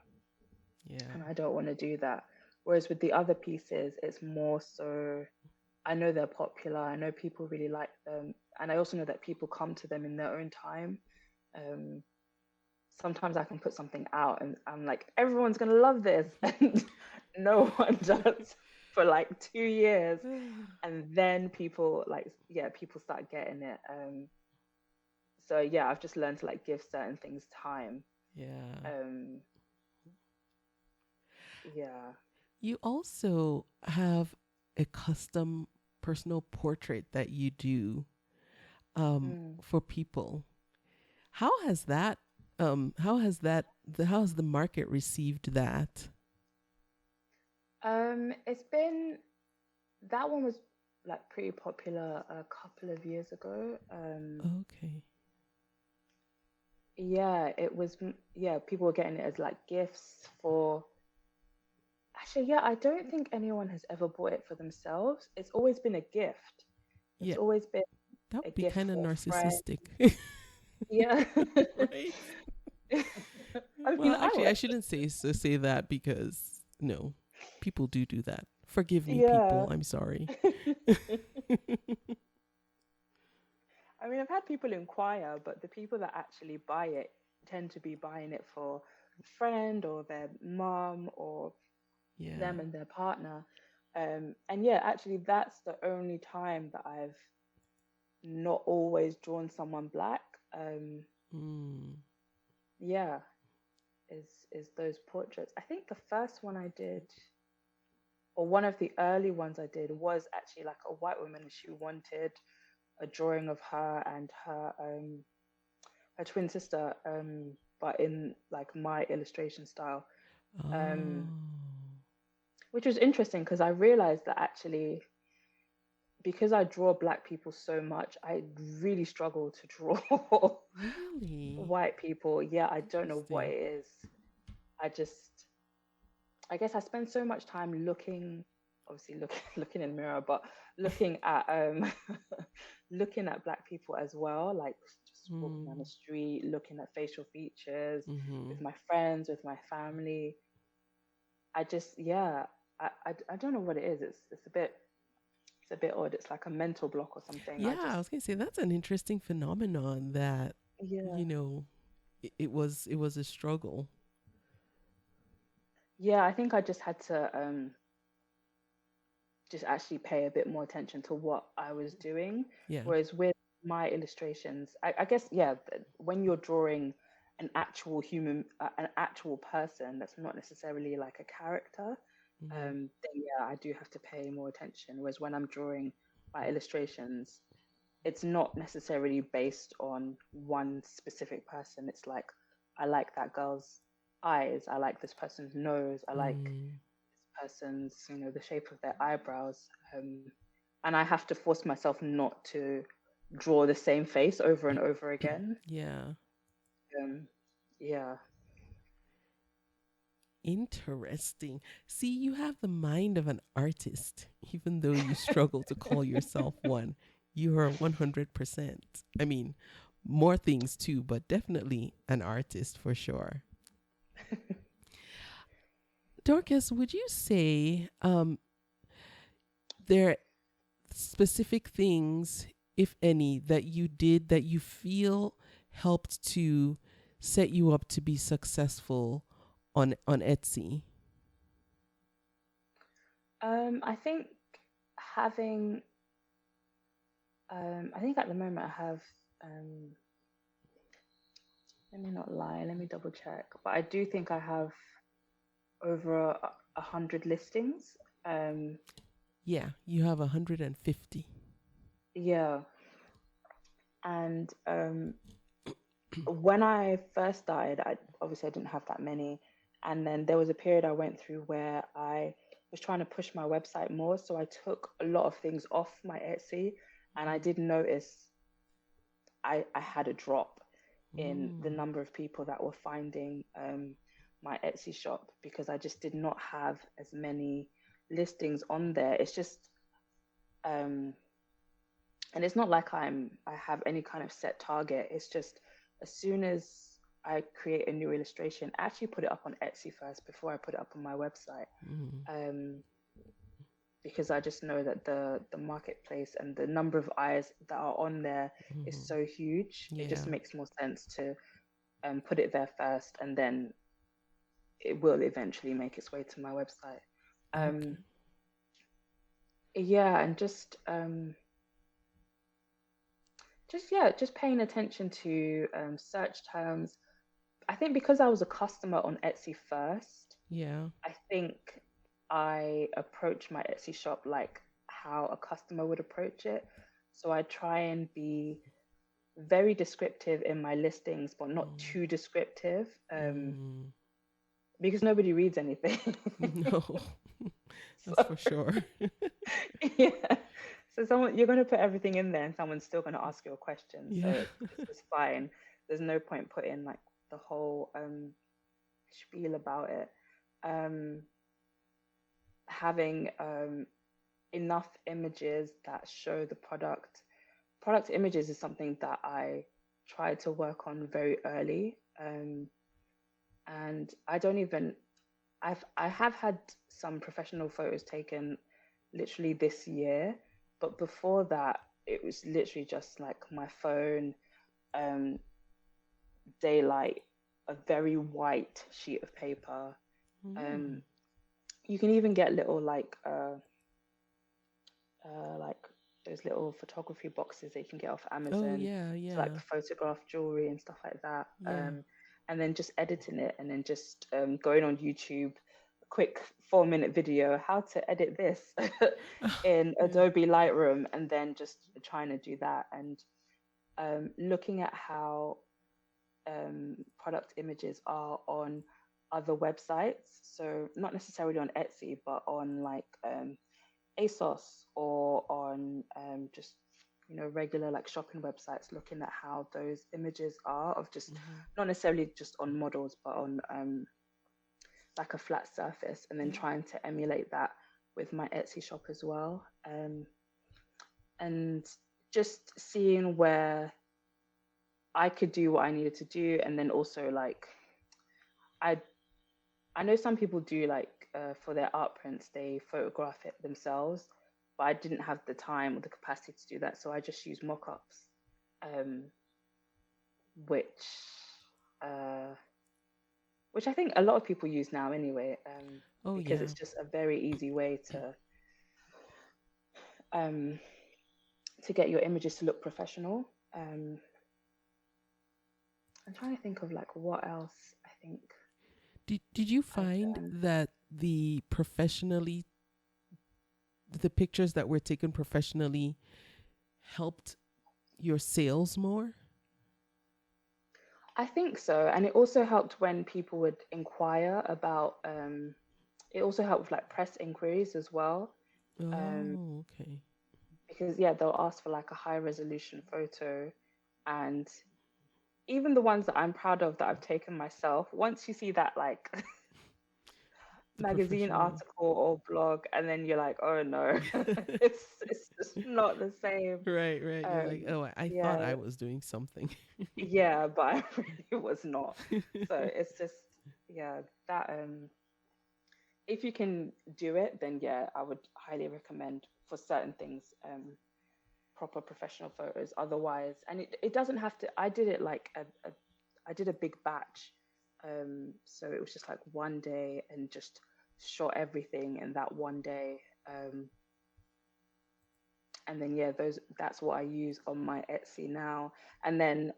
Yeah. and I don't want to do that. Whereas with the other pieces, it's more so I know they're popular, I know people really like them, and I also know that people come to them in their own time. Um, Sometimes I can put something out and I'm like, everyone's gonna love this, and no one does for like 2 years, and then people like, yeah, people start getting it. So yeah, I've just learned to like give certain things time. Yeah. Um, yeah. You also have a custom personal portrait that you do Mm. for people. How has that how has the market received that? It's been that one was like pretty popular a couple of years ago. Okay. Yeah, it was. Yeah, people were getting it as like gifts for. Actually, yeah, I don't think anyone has ever bought it for themselves. It's always been a gift. It's Yeah, always been that a would be gift kind of for a friend. narcissistic. Yeah. Right? I mean, Well, actually, I shouldn't say that because no, people do that. Forgive me, yeah. people. I'm sorry. I mean, I've had people inquire, but the people that actually buy it tend to be buying it for a friend or their mom or Yeah. them and their partner. And yeah, actually, that's the only time that I've not always drawn someone black. Mm. Yeah, is those portraits. I think the first one I did, or one of the early ones I did, was actually like a white woman. She wanted a drawing of her and her twin sister, but in like my illustration style, Oh. um, which was interesting because I realized that actually because I draw black people so much, I really struggle to draw Really white people. Yeah, I don't know what interesting. it is. I just, I guess I spend so much time looking, obviously looking in the mirror, but looking at looking at black people as well, like just walking down the Mm. street, looking at facial features Mm-hmm. with my friends, with my family. I just, yeah, I don't know what it is. It's a bit odd. It's like a mental block or something. I Yeah, I just, was gonna say that's an interesting phenomenon that yeah. you know it was a struggle. Yeah, I think I just had to just actually pay a bit more attention to what I was doing. Yeah. Whereas with my illustrations, I guess, yeah, when you're drawing an actual human, an actual person that's not necessarily like a character, Mm-hmm. then yeah, I do have to pay more attention. Whereas when I'm drawing my illustrations, it's not necessarily based on one specific person. It's like, I like that girl's eyes, I like this person's nose, I like Mm. person's, the shape of their eyebrows. And I have to force myself not to draw the same face over and over again. Yeah. Um, yeah. Interesting. See, you have the mind of an artist, even though you struggle to call yourself one. You are 100%. I mean, more things too, but definitely an artist for sure. Dorcas, would you say there are specific things, if any, that you did that you feel helped to set you up to be successful on Etsy? I think having, I think at the moment I have Let me not lie. Let me double check. But I do think I have over 100 listings. Um, Yeah, you have 150. yeah, and when I first started, I didn't have that many, and then there was a period I went through where I was trying to push my website more, so I took a lot of things off my Etsy, and I did notice I had a drop in the Mm. number of people that were finding my Etsy shop because I just did not have as many listings on there. It's just um, and it's not like I have any kind of set target. It's just as soon as I create a new illustration, I actually put it up on Etsy first before I put it up on my website. Mm. Um, because I just know that the marketplace and the number of eyes that are on there is Mm. so huge. It just Yeah. makes more sense to put it there first, and then it will eventually make its way to my website. Okay. Um, yeah, and just paying attention to search terms. I think because I was a customer on Etsy first, Yeah. I think I approach my Etsy shop like how a customer would approach it. So I try and be very descriptive in my listings, but not Mm. too descriptive, Mm. because nobody reads anything. No, that's So for sure. yeah. So someone you're going to put everything in there, and someone's still going to ask you a question. So Yeah. it's just fine. There's no point putting like the whole spiel about it. Um, Having enough images that show the product. Product images is something that I try to work on very early. And I don't even I have had some professional photos taken literally this year, but before that it was literally just like my phone, um, daylight, a very white sheet of paper. Mm. Um, you can even get little like those little photography boxes that you can get off Oh Amazon yeah, to like yeah, photograph jewelry and stuff like that. yeah. And then just editing it and then just going on YouTube, a quick 4 minute video, how to edit this in Yeah. Adobe Lightroom, and then just trying to do that and looking at how product images are on other websites. So not necessarily on Etsy, but on like ASOS or on just regular like shopping websites, looking at how those images are of just Hmm. not necessarily just on models but on like a flat surface, and then Yeah. trying to emulate that with my Etsy shop as well, and just seeing where I could do what I needed to do, and then also like I I know some people do like for their art prints, they photograph it themselves, but I didn't have the time or the capacity to do that, so I just use mock-ups, um, which uh, which I think a lot of people use now anyway, Oh because yeah. it's just a very easy way um, to get your images to look professional. I'm trying to think of like what else I think Did you I've find done. that the pictures that were taken professionally helped your sales more? I think so, and it also helped when people would inquire about. It also helped with like press inquiries as well, um, Oh, okay. because yeah, they'll ask for like a high resolution photo, and even the ones that I'm proud of that I've taken myself. Once you see that like The magazine professional. article or blog, and then you're like, oh no, it's just not the same. Right, right. You're like, oh, I thought Yeah, I was doing something. yeah, but I really was not. So it's just yeah that if you can do it, then yeah, I would highly recommend for certain things, proper professional photos. Otherwise, and it doesn't have to. I did it like I did a big batch, so it was just like one day and just shot everything in that one day, and then yeah, those that's what I use on my Etsy now. And then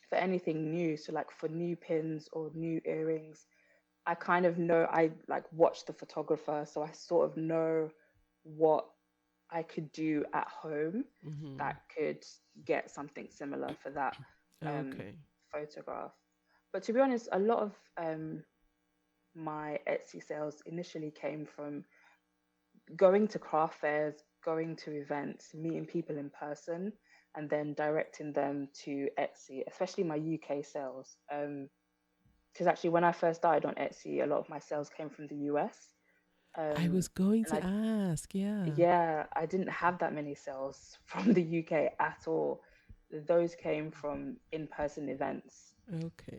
for anything new. So like for new pins or new earrings, I kind of know, I like watch the photographer, so I sort of know what I could do at home Mm-hmm. that could get something similar for that um, Okay. photograph. But to be honest, a lot of my Etsy sales initially came from going to craft fairs, going to events, meeting people in person, and then directing them to Etsy, especially my UK sales. Because actually, when I first started on Etsy, a lot of my sales came from the US. I was going And to ask, yeah. I didn't have that many sales from the UK at all. Those came from in-person events. Okay.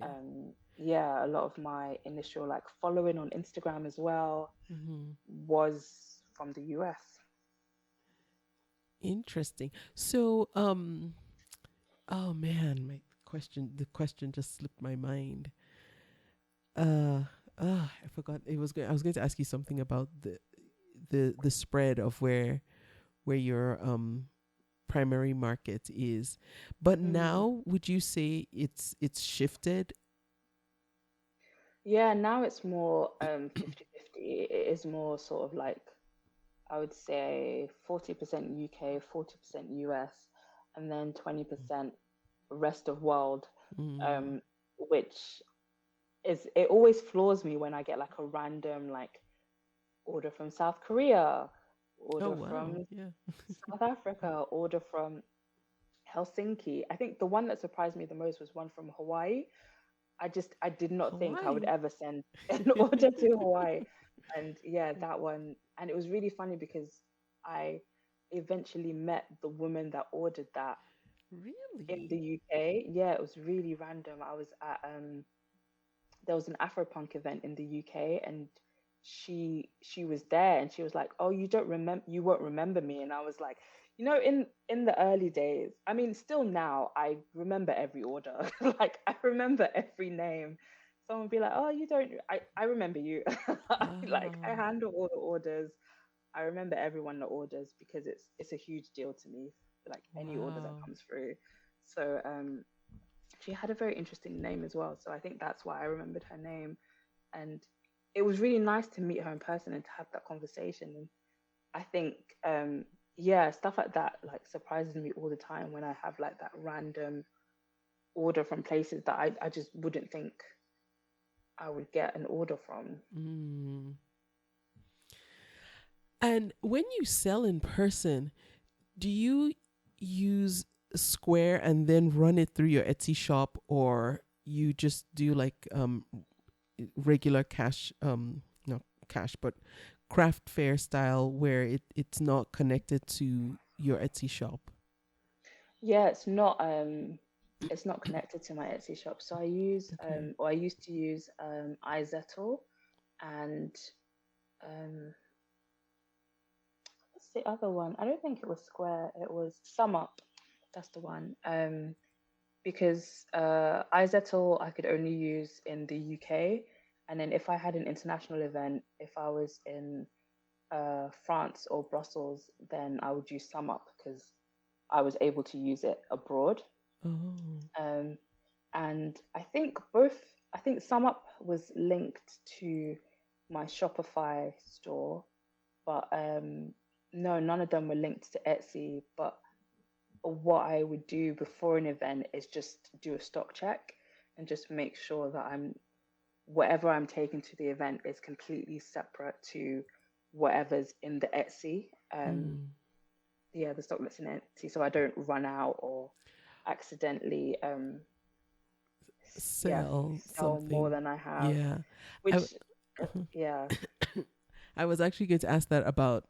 Yeah, a lot of my initial like following on Instagram as well Mm-hmm. was from the US. Interesting. So, oh man, the question just slipped my mind. Uh, I forgot. I was going to ask you something about the spread of where your primary market is, but Mm. now would you say it's shifted? Yeah, now it's more 50-50. It is more sort of like, I would say 40% UK, 40% US, and then 20% rest of world, Mm. um, which it always floors me when I get like a random like order from South Korea, Oh order wow, from yeah. South Africa, order from Helsinki. I think the one that surprised me the most was one from Hawaii. I did not think I would Hawaii. ever send an order to Hawaii. And yeah, that one, and it was really funny because I eventually met the woman that ordered that in the Really? UK. Yeah, it was really random. I was at there was an Afropunk event in the UK, and she was there, and she was like, "Oh, you won't remember me." And I was like, in the early days, I mean, still now, I remember every order. Like I remember every name. Someone would be like, "Oh, you don't." I remember you. I Wow. handle all the orders. I remember everyone that orders because it's a huge deal to me. Like any order that Wow. comes through. So she had a very interesting name as well. So I think that's why I remembered her name. And it was really nice to meet her in person and to have that conversation. And I think, yeah, stuff like that like surprises me all the time when I have like that random order from places that I just wouldn't think I would get an order from. Mm. And when you sell in person, do you use Square and then run it through your Etsy shop, or you just do like regular cash, not cash, but craft fair style where it's not connected to your Etsy shop? Yeah, it's not connected to my Etsy shop. So I use Okay. or I used to use iZettle and um what's the other one? I don't think it was Square, it was SumUp. That's the one. Because iZettle I could only use in the UK, and then if I had an international event, if I was in France or Brussels, then I would use SumUp because I was able to use it abroad. Oh. Um, and I think SumUp was linked to my Shopify store, but no, none of them were linked to Etsy. But what I would do before an event is just do a stock check and just make sure that whatever I'm taking to the event is completely separate to whatever's in the Etsy. Mm. Yeah, the stock that's in Etsy, so I don't run out or accidentally yeah, Sell sell more something. than I have. Yeah. I, Which yeah. I was actually going to ask that about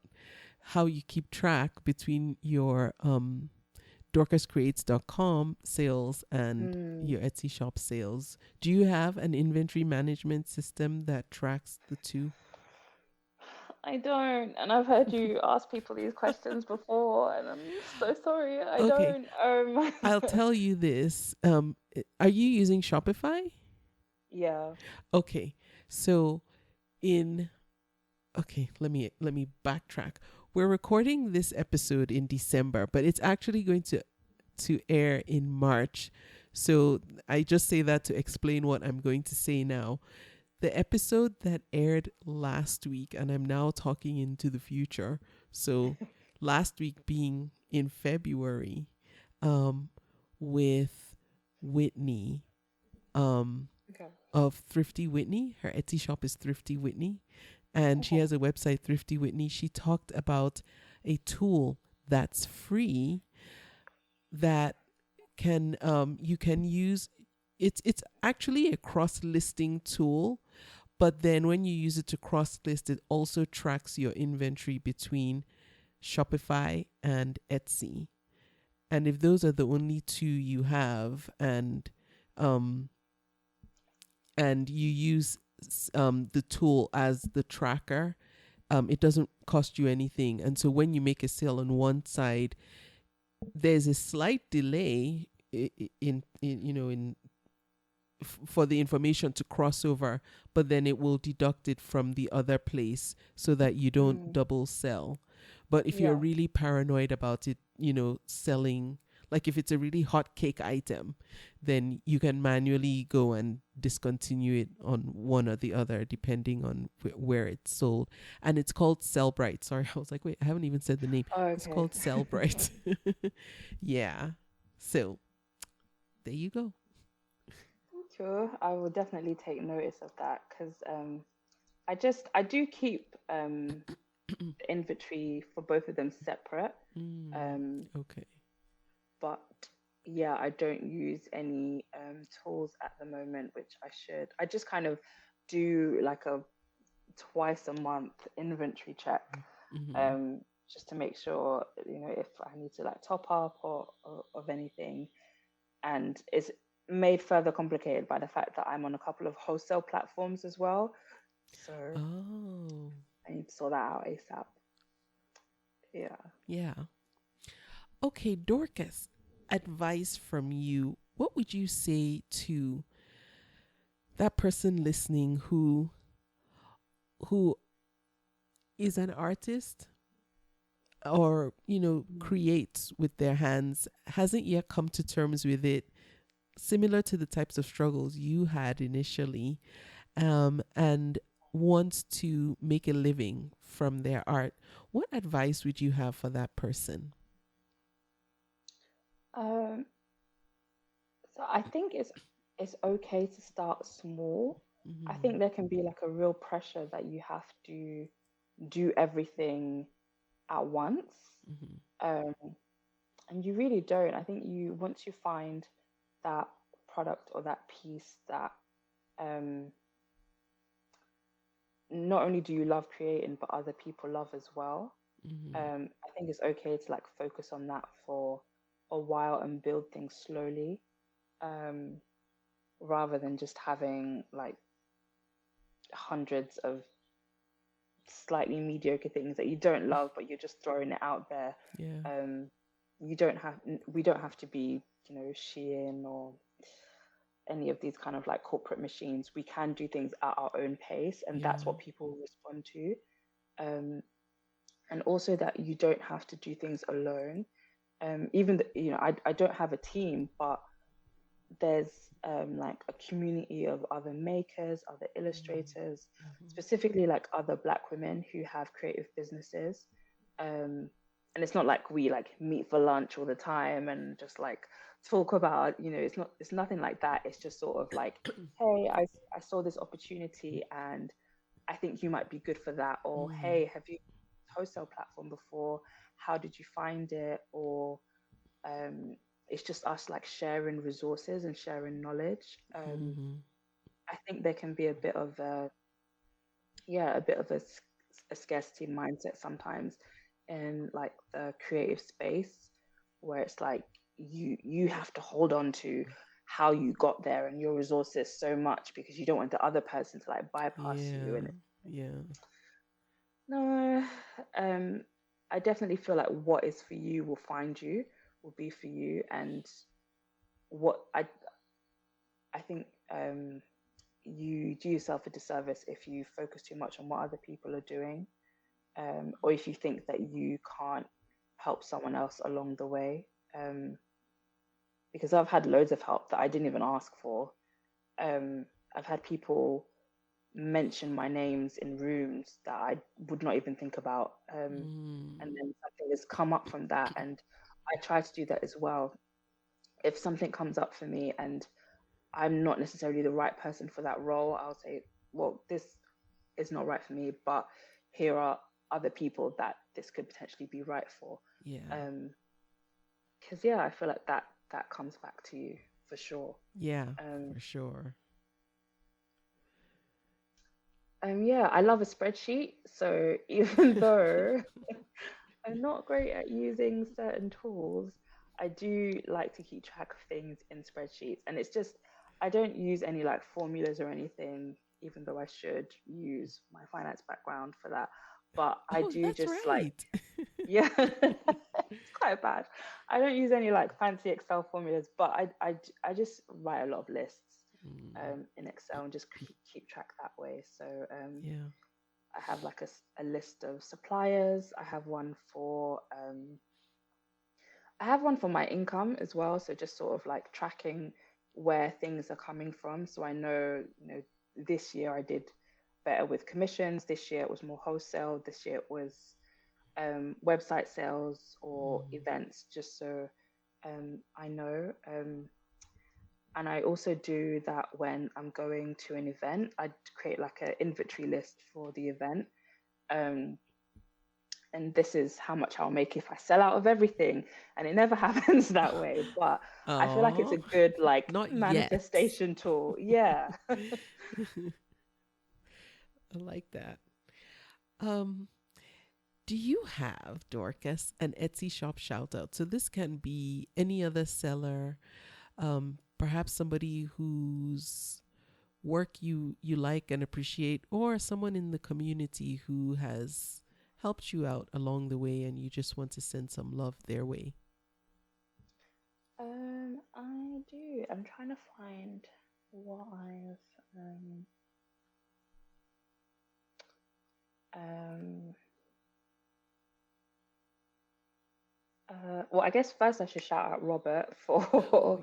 how you keep track between your DorcasCreates.com sales and Hmm. your Etsy shop sales. Do you have an inventory management system that tracks the two? I don't, and I've heard you ask people these questions before, and I'm so sorry. I Okay, don't. I'll tell you this. Are you using Shopify? Yeah. Okay, so in okay, let me backtrack. We're recording this episode in December, but it's actually going to air in March. So I just say that to explain what I'm going to say now. The episode that aired last week, and I'm now talking into the future. So last week being in February, um, with Whitney, um, Okay. of Thrifty Whitney. Her Etsy shop is Thrifty Whitney, and she Okay. has a website, Thrifty Whitney. She talked about a tool that's free that can you can use. It's actually a cross listing tool, but then when you use it to cross list, it also tracks your inventory between Shopify and Etsy. And if those are the only two you have, um and you use the tool as the tracker, it doesn't cost you anything. And so when you make a sale on one side, there's a slight delay in for the information to cross over, but then it will deduct it from the other place so that you don't Mm, double sell. But if you're yeah. really paranoid about it, selling, like if it's a really hot cake item, then you can manually go and discontinue it on one or the other depending on where it's sold. And it's called Sellbrite. Sorry, I was like, wait, I haven't even said the name. Oh, It's okay. called Sellbrite. Yeah. So there you go. Sure. I will definitely take notice of that because I do keep the inventory for both of them separate. Mm, Um, okay. but yeah, I don't use any tools at the moment, which I should. I just kind of do like a twice a month inventory check, Mm-hmm. um, just to make sure, if I need to like top up or of anything. And it's made further complicated by the fact that I'm on a couple of wholesale platforms as well. So Oh, I need to sort that out ASAP. Yeah. yeah. Okay, Dorcas, advice from you. What would you say to that person listening who is an artist or, creates with their hands, hasn't yet come to terms with it, similar to the types of struggles you had initially, and wants to make a living from their art? What advice would you have for that person? Um, so I think it's okay to start small. I Mm-hmm. think there can be like a real pressure that you have to do everything at once. Mm-hmm. Um, and you really don't. I think once you find that product or that piece that um, not only do you love creating, but other people love as well. Mm-hmm. I think it's okay to like focus on that for a while and build things slowly, um, rather than just having like hundreds of slightly mediocre things that you don't love, but you're just throwing it out there. Yeah. Um, you don't have, we don't have to be, Shein or any of these kind of like corporate machines. We can do things at our own pace, and that's Yeah. what people respond to. Um, and also that you don't have to do things alone. I don't have a team, but there's like a community of other makers, other illustrators, Mm-hmm. specifically like other Black women who have creative businesses. And it's not like we like meet for lunch all the time and just like talk about, it's nothing like that. It's just sort of like, hey, I saw this opportunity and I think you might be good for that. Or, Mm-hmm. hey, have you wholesale platform before? How did you find it? Or um, it's just us like sharing resources and sharing knowledge. Mm-hmm. I think there can be a bit of a scarcity mindset sometimes in like the creative space where it's like you have to hold on to how you got there and your resources so much because you don't want the other person to like bypass you. Yeah. And Yeah. no, um, I definitely feel like what is for you will find you, will be for you. And what I think you do yourself a disservice if you focus too much on what other people are doing, or if you think that you can't help someone else along the way. Um, because I've had loads of help that I didn't even ask for. I've had people mention my names in rooms that I would not even think about. And then something has come up from that. And I try to do that as well. If something comes up for me and I'm not necessarily the right person for that role, I'll say, well, this is not right for me, but here are other people that this could potentially be right for. Yeah. Because yeah, I feel like that comes back to you for sure. Yeah, for sure. Yeah, I love a spreadsheet. So even though I'm not great at using certain tools, I do like to keep track of things in spreadsheets. And it's just, I don't use any like formulas or anything, even though I should use my finance background for that. But I Oh, do that's just like, right. yeah, it's quite bad. I don't use any like fancy Excel formulas, but I just write a lot of lists in Excel and just keep track that way. So Yeah. I have like a list of suppliers. I have one for my income as well. So just sort of like tracking where things are coming from. So I know, this year I did better with commissions. This year it was more wholesale. This year it was website sales or events, just so I know. And I also do that when I'm going to an event. I create like an inventory list for the event. And this is how much I'll make if I sell out of everything. And it never happens that way. But I feel like it's a good like not manifestation tool. Yeah. I like that. Do you have, Dorcas, an Etsy shop shout out? So this can be any other seller, perhaps somebody whose work you like and appreciate, or someone in the community who has helped you out along the way and you just want to send some love their way. I do. I'm trying to find what well, I guess first I should shout out Robert for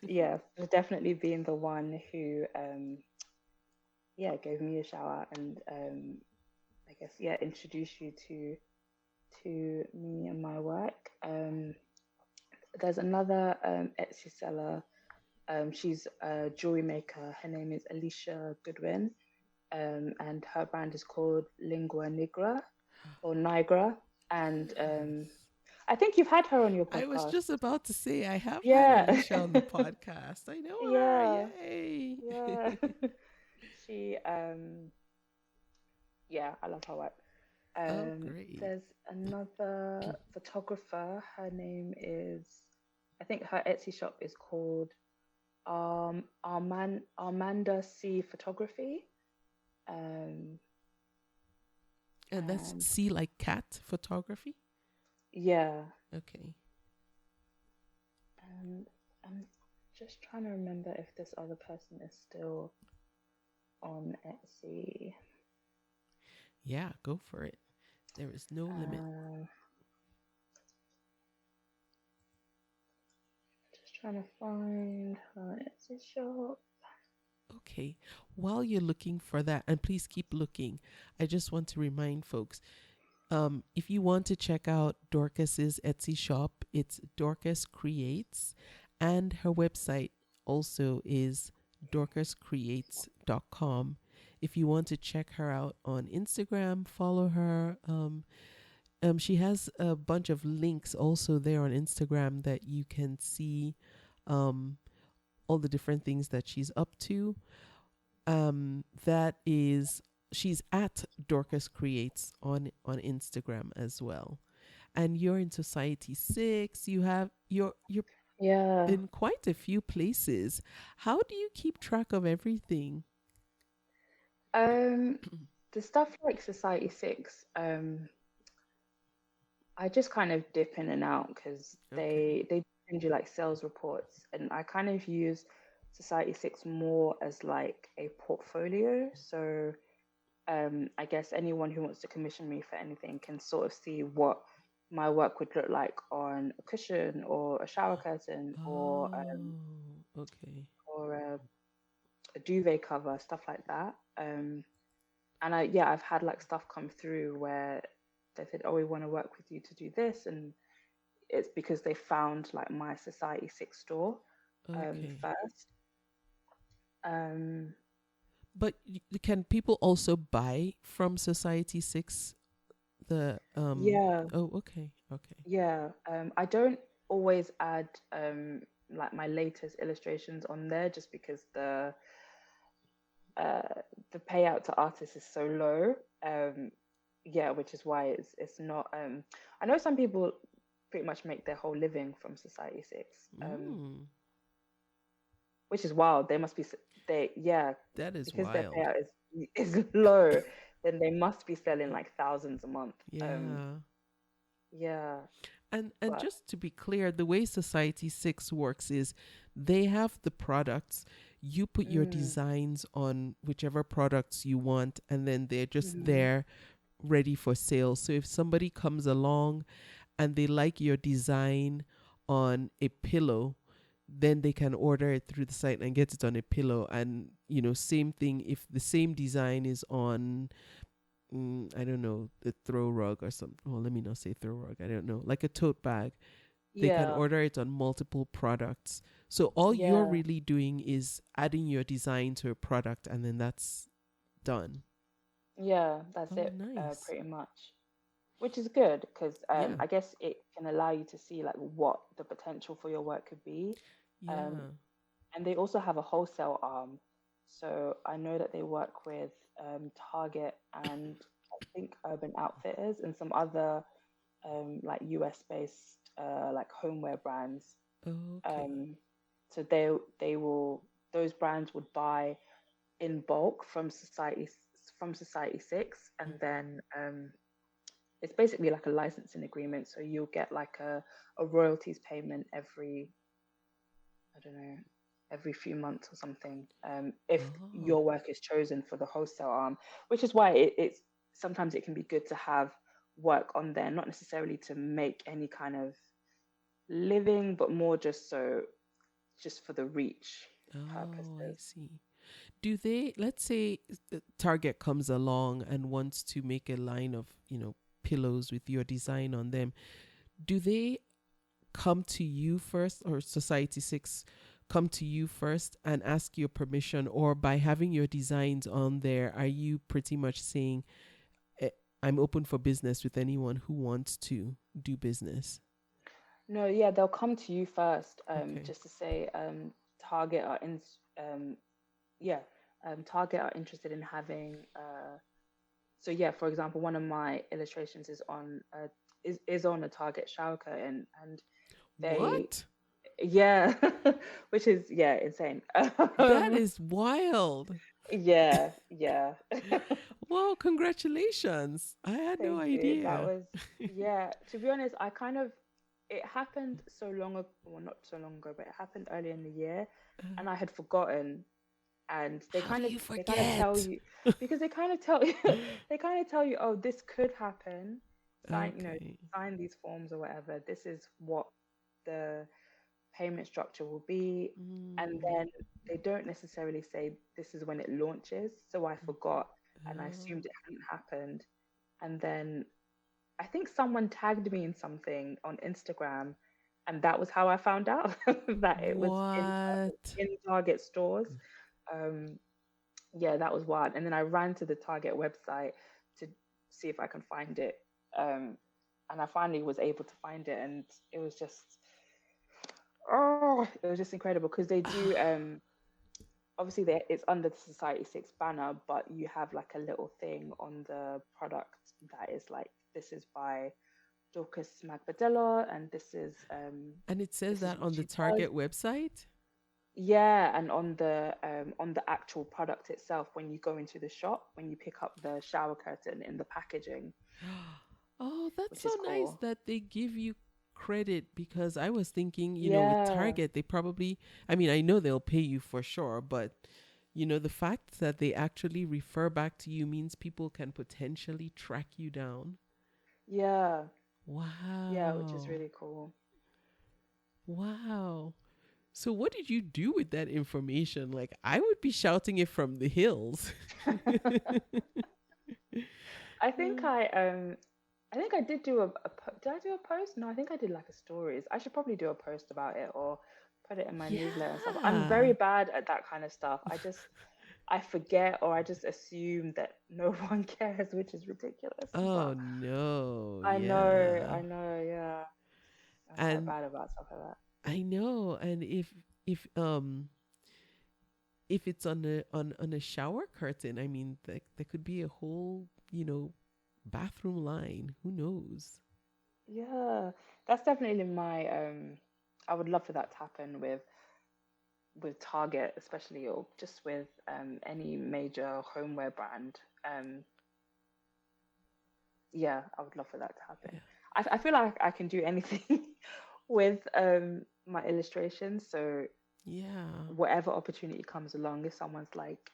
Yes. for definitely being the one who gave me a shout out and I guess introduced you to me and my work. There's another Etsy seller. She's a jewelry maker. Her name is Alicia Goodwin, and her brand is called Lingua Nigra or Nigra. And I think you've had her on your podcast. I was just about to say I have had Yeah. Alicia on the podcast. I know her. Yeah. Yay. Yeah. She I love her work. Oh, great. There's another photographer. Her name is, I think her Etsy shop is called Armanda C Photography. And that's C like cat photography? Yeah. Okay. And I'm just trying to remember if this other person is still on Etsy. Yeah, go for it. There is no limit. Just trying to find her Etsy shop. Okay. While you're looking for that, and please keep looking, I just want to remind folks, if you want to check out Dorcas's Etsy shop, it's DorcasCreates, and her website also is DorcasCreates.com. If you want to check her out on Instagram, follow her. She has a bunch of links also there on Instagram that you can see all the different things that she's up to. She's at Dorcas Creates on Instagram as well. And you're in Society 6. You're in quite a few places. How do you keep track of everything? The stuff like Society 6, I just kind of dip in and out because they send you like sales reports, and I kind of use Society 6 more as like a portfolio. So I guess anyone who wants to commission me for anything can sort of see what my work would look like on a cushion or a shower curtain Oh, okay. or a duvet cover, stuff like that. And I've had like stuff come through where they said, "Oh, we want to work with you to do this," and it's because they found like my Society 6 store Okay. first. Um, But can people also buy from Society 6 the yeah, oh, okay. Okay. yeah. I don't always add like my latest illustrations on there just because uh, the payout to artists is so low. Yeah, which is why it's not. I know some people pretty much make their whole living from Society 6, Mm, which is wild. They must be they yeah that is because their wild. payout is low, then they must be selling like thousands a month. Yeah. Yeah, And but just to be clear, the way Society 6 works is they have the products, you put your mm, designs on whichever products you want, and then they're just mhm. there ready for sale. So if somebody comes along and they like your design on a pillow, then they can order it through the site and get it on a pillow. And, same thing if the same design is on, I don't know, the throw rug or something. Well, let me not say throw rug. I don't know, like a tote bag. They can Yeah, order it on multiple products. So all you're yeah, really doing is adding your design to a product, and then that's done. yeah. That's Oh, it, nice. pretty much. Which is good because Yeah. I guess it can allow you to see like what the potential for your work could be. Um, Yeah. and they also have a wholesale arm. So I know that they work with Target and I think Urban Outfitters and some other like US based like homeware brands. Okay. Um, so they will those brands would buy in bulk from Society 6 and then it's basically like a licensing agreement. So you'll get like a royalties payment every, I don't know, every few months or something, if Oh. your work is chosen for the wholesale arm, which is why it's sometimes it can be good to have work on there, not necessarily to make any kind of living, but more just for the reach Oh, I purposes. see. Do they, let's say Target comes along and wants to make a line of, pillows with your design on them. Do they come to you first, or Society 6 come to you first and ask your permission, or by having your designs on there, are you pretty much saying, eh, I'm open for business with anyone who wants to do business? No, yeah, they'll come to you first, Okay. just to say, Target are in, um, yeah, Target are interested in having, so yeah, for example, one of my illustrations is on a Target shower curtain, and they, What? yeah, which is yeah, insane. That Um, is wild. yeah, yeah. Wow, congratulations. I had no Thank you. That idea. was, yeah, to be honest, it happened so long ago, well, not so long ago, but it happened earlier in the year, and I had forgotten. And How do you they kind of tell forget? you because they kind of tell you they kind of tell you, oh, this could happen. Okay. Sign these forms or whatever. This is what the payment structure will be, and Mm. then they don't necessarily say this is when it launches. So I forgot, and I Oh. assumed it hadn't happened, and then I think someone tagged me in something on Instagram, and that was how I found out that it was What? in Target stores. Um, yeah, that was wild. And then I ran to the Target website to see if I can find it. And I finally was able to find it, and it was just it was just incredible because they do obviously it's under the Society 6 banner, but you have like a little thing on the product that is like this is by Dorcas Magbadelo, and And it says this is that what on the she does. Target website? Yeah, and on the actual product itself, when you go into the shop, when you pick up the shower curtain in the packaging, Oh, that's which so is nice cool. that they give you credit, because I was thinking, with Yeah, Target, they probably, I mean, I know they'll pay you for sure, but, the fact that they actually refer back to you means people can potentially track you down. yeah, Yeah, which is Wow. really cool. Wow. So what did you do with that information? Like I would be shouting it from the hills. I think I did do did I do a post? No, I think I did like a stories. I should probably do a post about it or put it in my newsletter and stuff. I'm very Yeah. bad at that kind of stuff. I forget or I just assume that no one cares, which is ridiculous. Oh But no. I Yeah. know, yeah. I'm quite And bad about stuff like that. I know, and if if it's on a shower curtain, I mean, there could be a whole, bathroom line. Who knows? Yeah, that's definitely my I would love for that to happen with Target, especially, or just with any major homeware brand. Yeah, I would love for that to happen. Yeah. I feel like I can do anything with my illustrations. So Yeah. whatever opportunity comes along, if someone's like,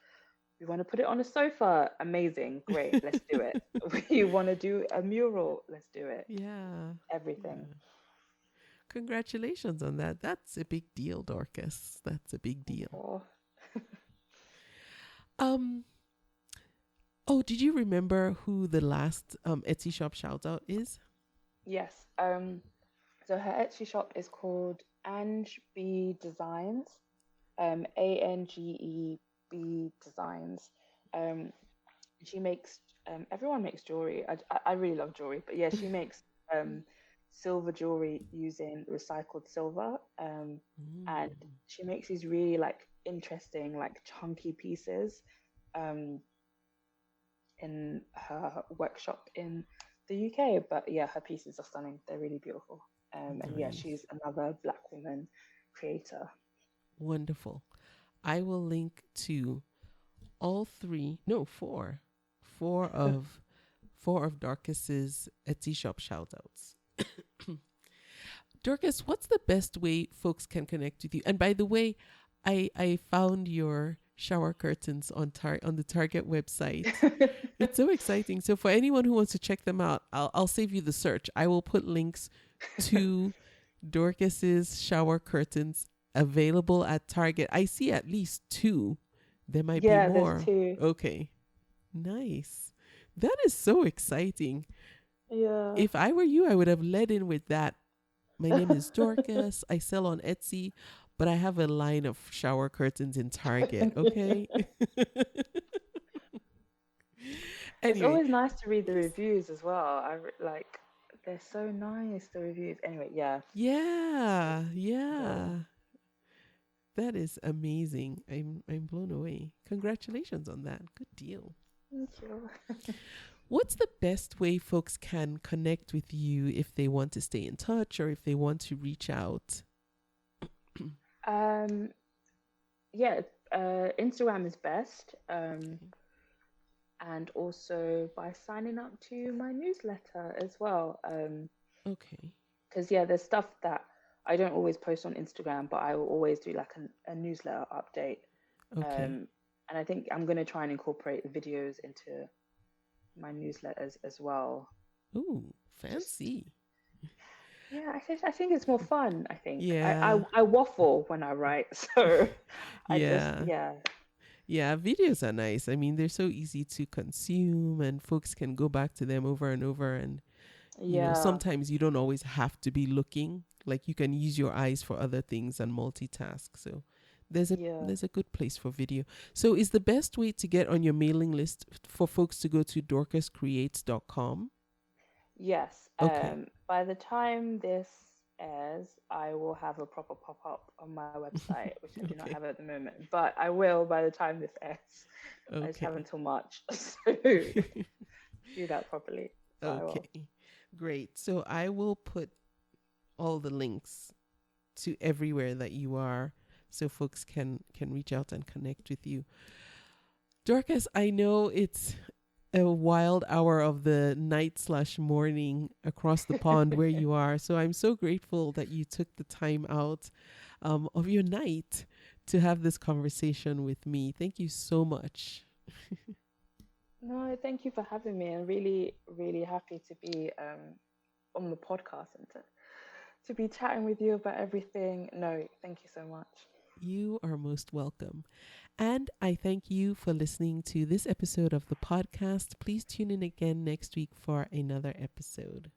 we want to put it on a sofa, amazing, great, let's do it. We want to do a mural, let's do it. Yeah. Everything. Yeah. Congratulations on that. That's a big deal, Dorcas. That's a big deal. Oh, Um. Oh, did you remember who the last Etsy shop shout out is? yes. So her Etsy shop is called Ange B Designs. ANGEB Designs. Um, she makes everyone makes jewelry. I really love jewelry, but yeah, she makes um silver jewelry using recycled silver. And Mm. she makes these really like interesting, like chunky pieces um in her workshop in the UK. But yeah, her pieces are stunning. They're really beautiful. And yeah, Nice. she's another Black woman creator. Wonderful. I will link to all three, no, four of Dorcas's Etsy shop shout outs. Dorcas, what's the best way folks can connect with you? And by the way, I found your shower curtains on the Target website. It's so exciting. So for anyone who wants to check them out, I'll save you the search. I will put links to Dorcas's shower curtains available at Target. I see at least two. There might be Yeah, there's more. two. Okay. Nice. That is so exciting. Yeah. If I were you, I would have led in with that. My name is Dorcas. I sell on Etsy, but I have a line of shower curtains in Target. Okay. It's Anyway, always nice to read the yes. reviews as well. Like they're so nice, the reviews. Anyway, yeah. Yeah. Yeah. Yeah. That is amazing. I'm blown away. Congratulations on that. Good deal. Thank you. What's the best way folks can connect with you if they want to stay in touch or if they want to reach out? Um, yeah, Instagram is best. Okay. And also by signing up to my newsletter as well. Okay. Because yeah, there's stuff that I don't always post on Instagram, but I will always do like a newsletter update. Okay. Um, and I think I'm gonna try and incorporate the videos into my newsletters as well. Ooh, Just fancy. yeah, I think it's more fun. I think Yeah. I waffle when I write, so I just Yeah. yeah Yeah, videos are nice. I mean, they're so easy to consume and folks can go back to them over and over and yeah sometimes you don't always have to be looking. Like you can use your eyes for other things and multitask. So yeah there's a good place for video. So is the best way to get on your mailing list for folks to go to DorcasCreates.com? yes. Okay. By the time this airs, I will have a proper pop up on my website, which I do not Okay. have at the moment, but I will by the time this airs. I just have Okay. until March, so do that properly. So I will. Okay. Great. So I will put all the links to everywhere that you are so folks can reach out and connect with you. Dorcas, I know it's a wild hour of the night/morning across the pond where you are. So I'm so grateful that you took the time out of your night to have this conversation with me. Thank you so much. No, thank you for having me. I'm really, really happy to be on the podcast and to be chatting with you about everything. No, thank you so much. You are most welcome. And I thank you for listening to this episode of the podcast. Please tune in again next week for another episode.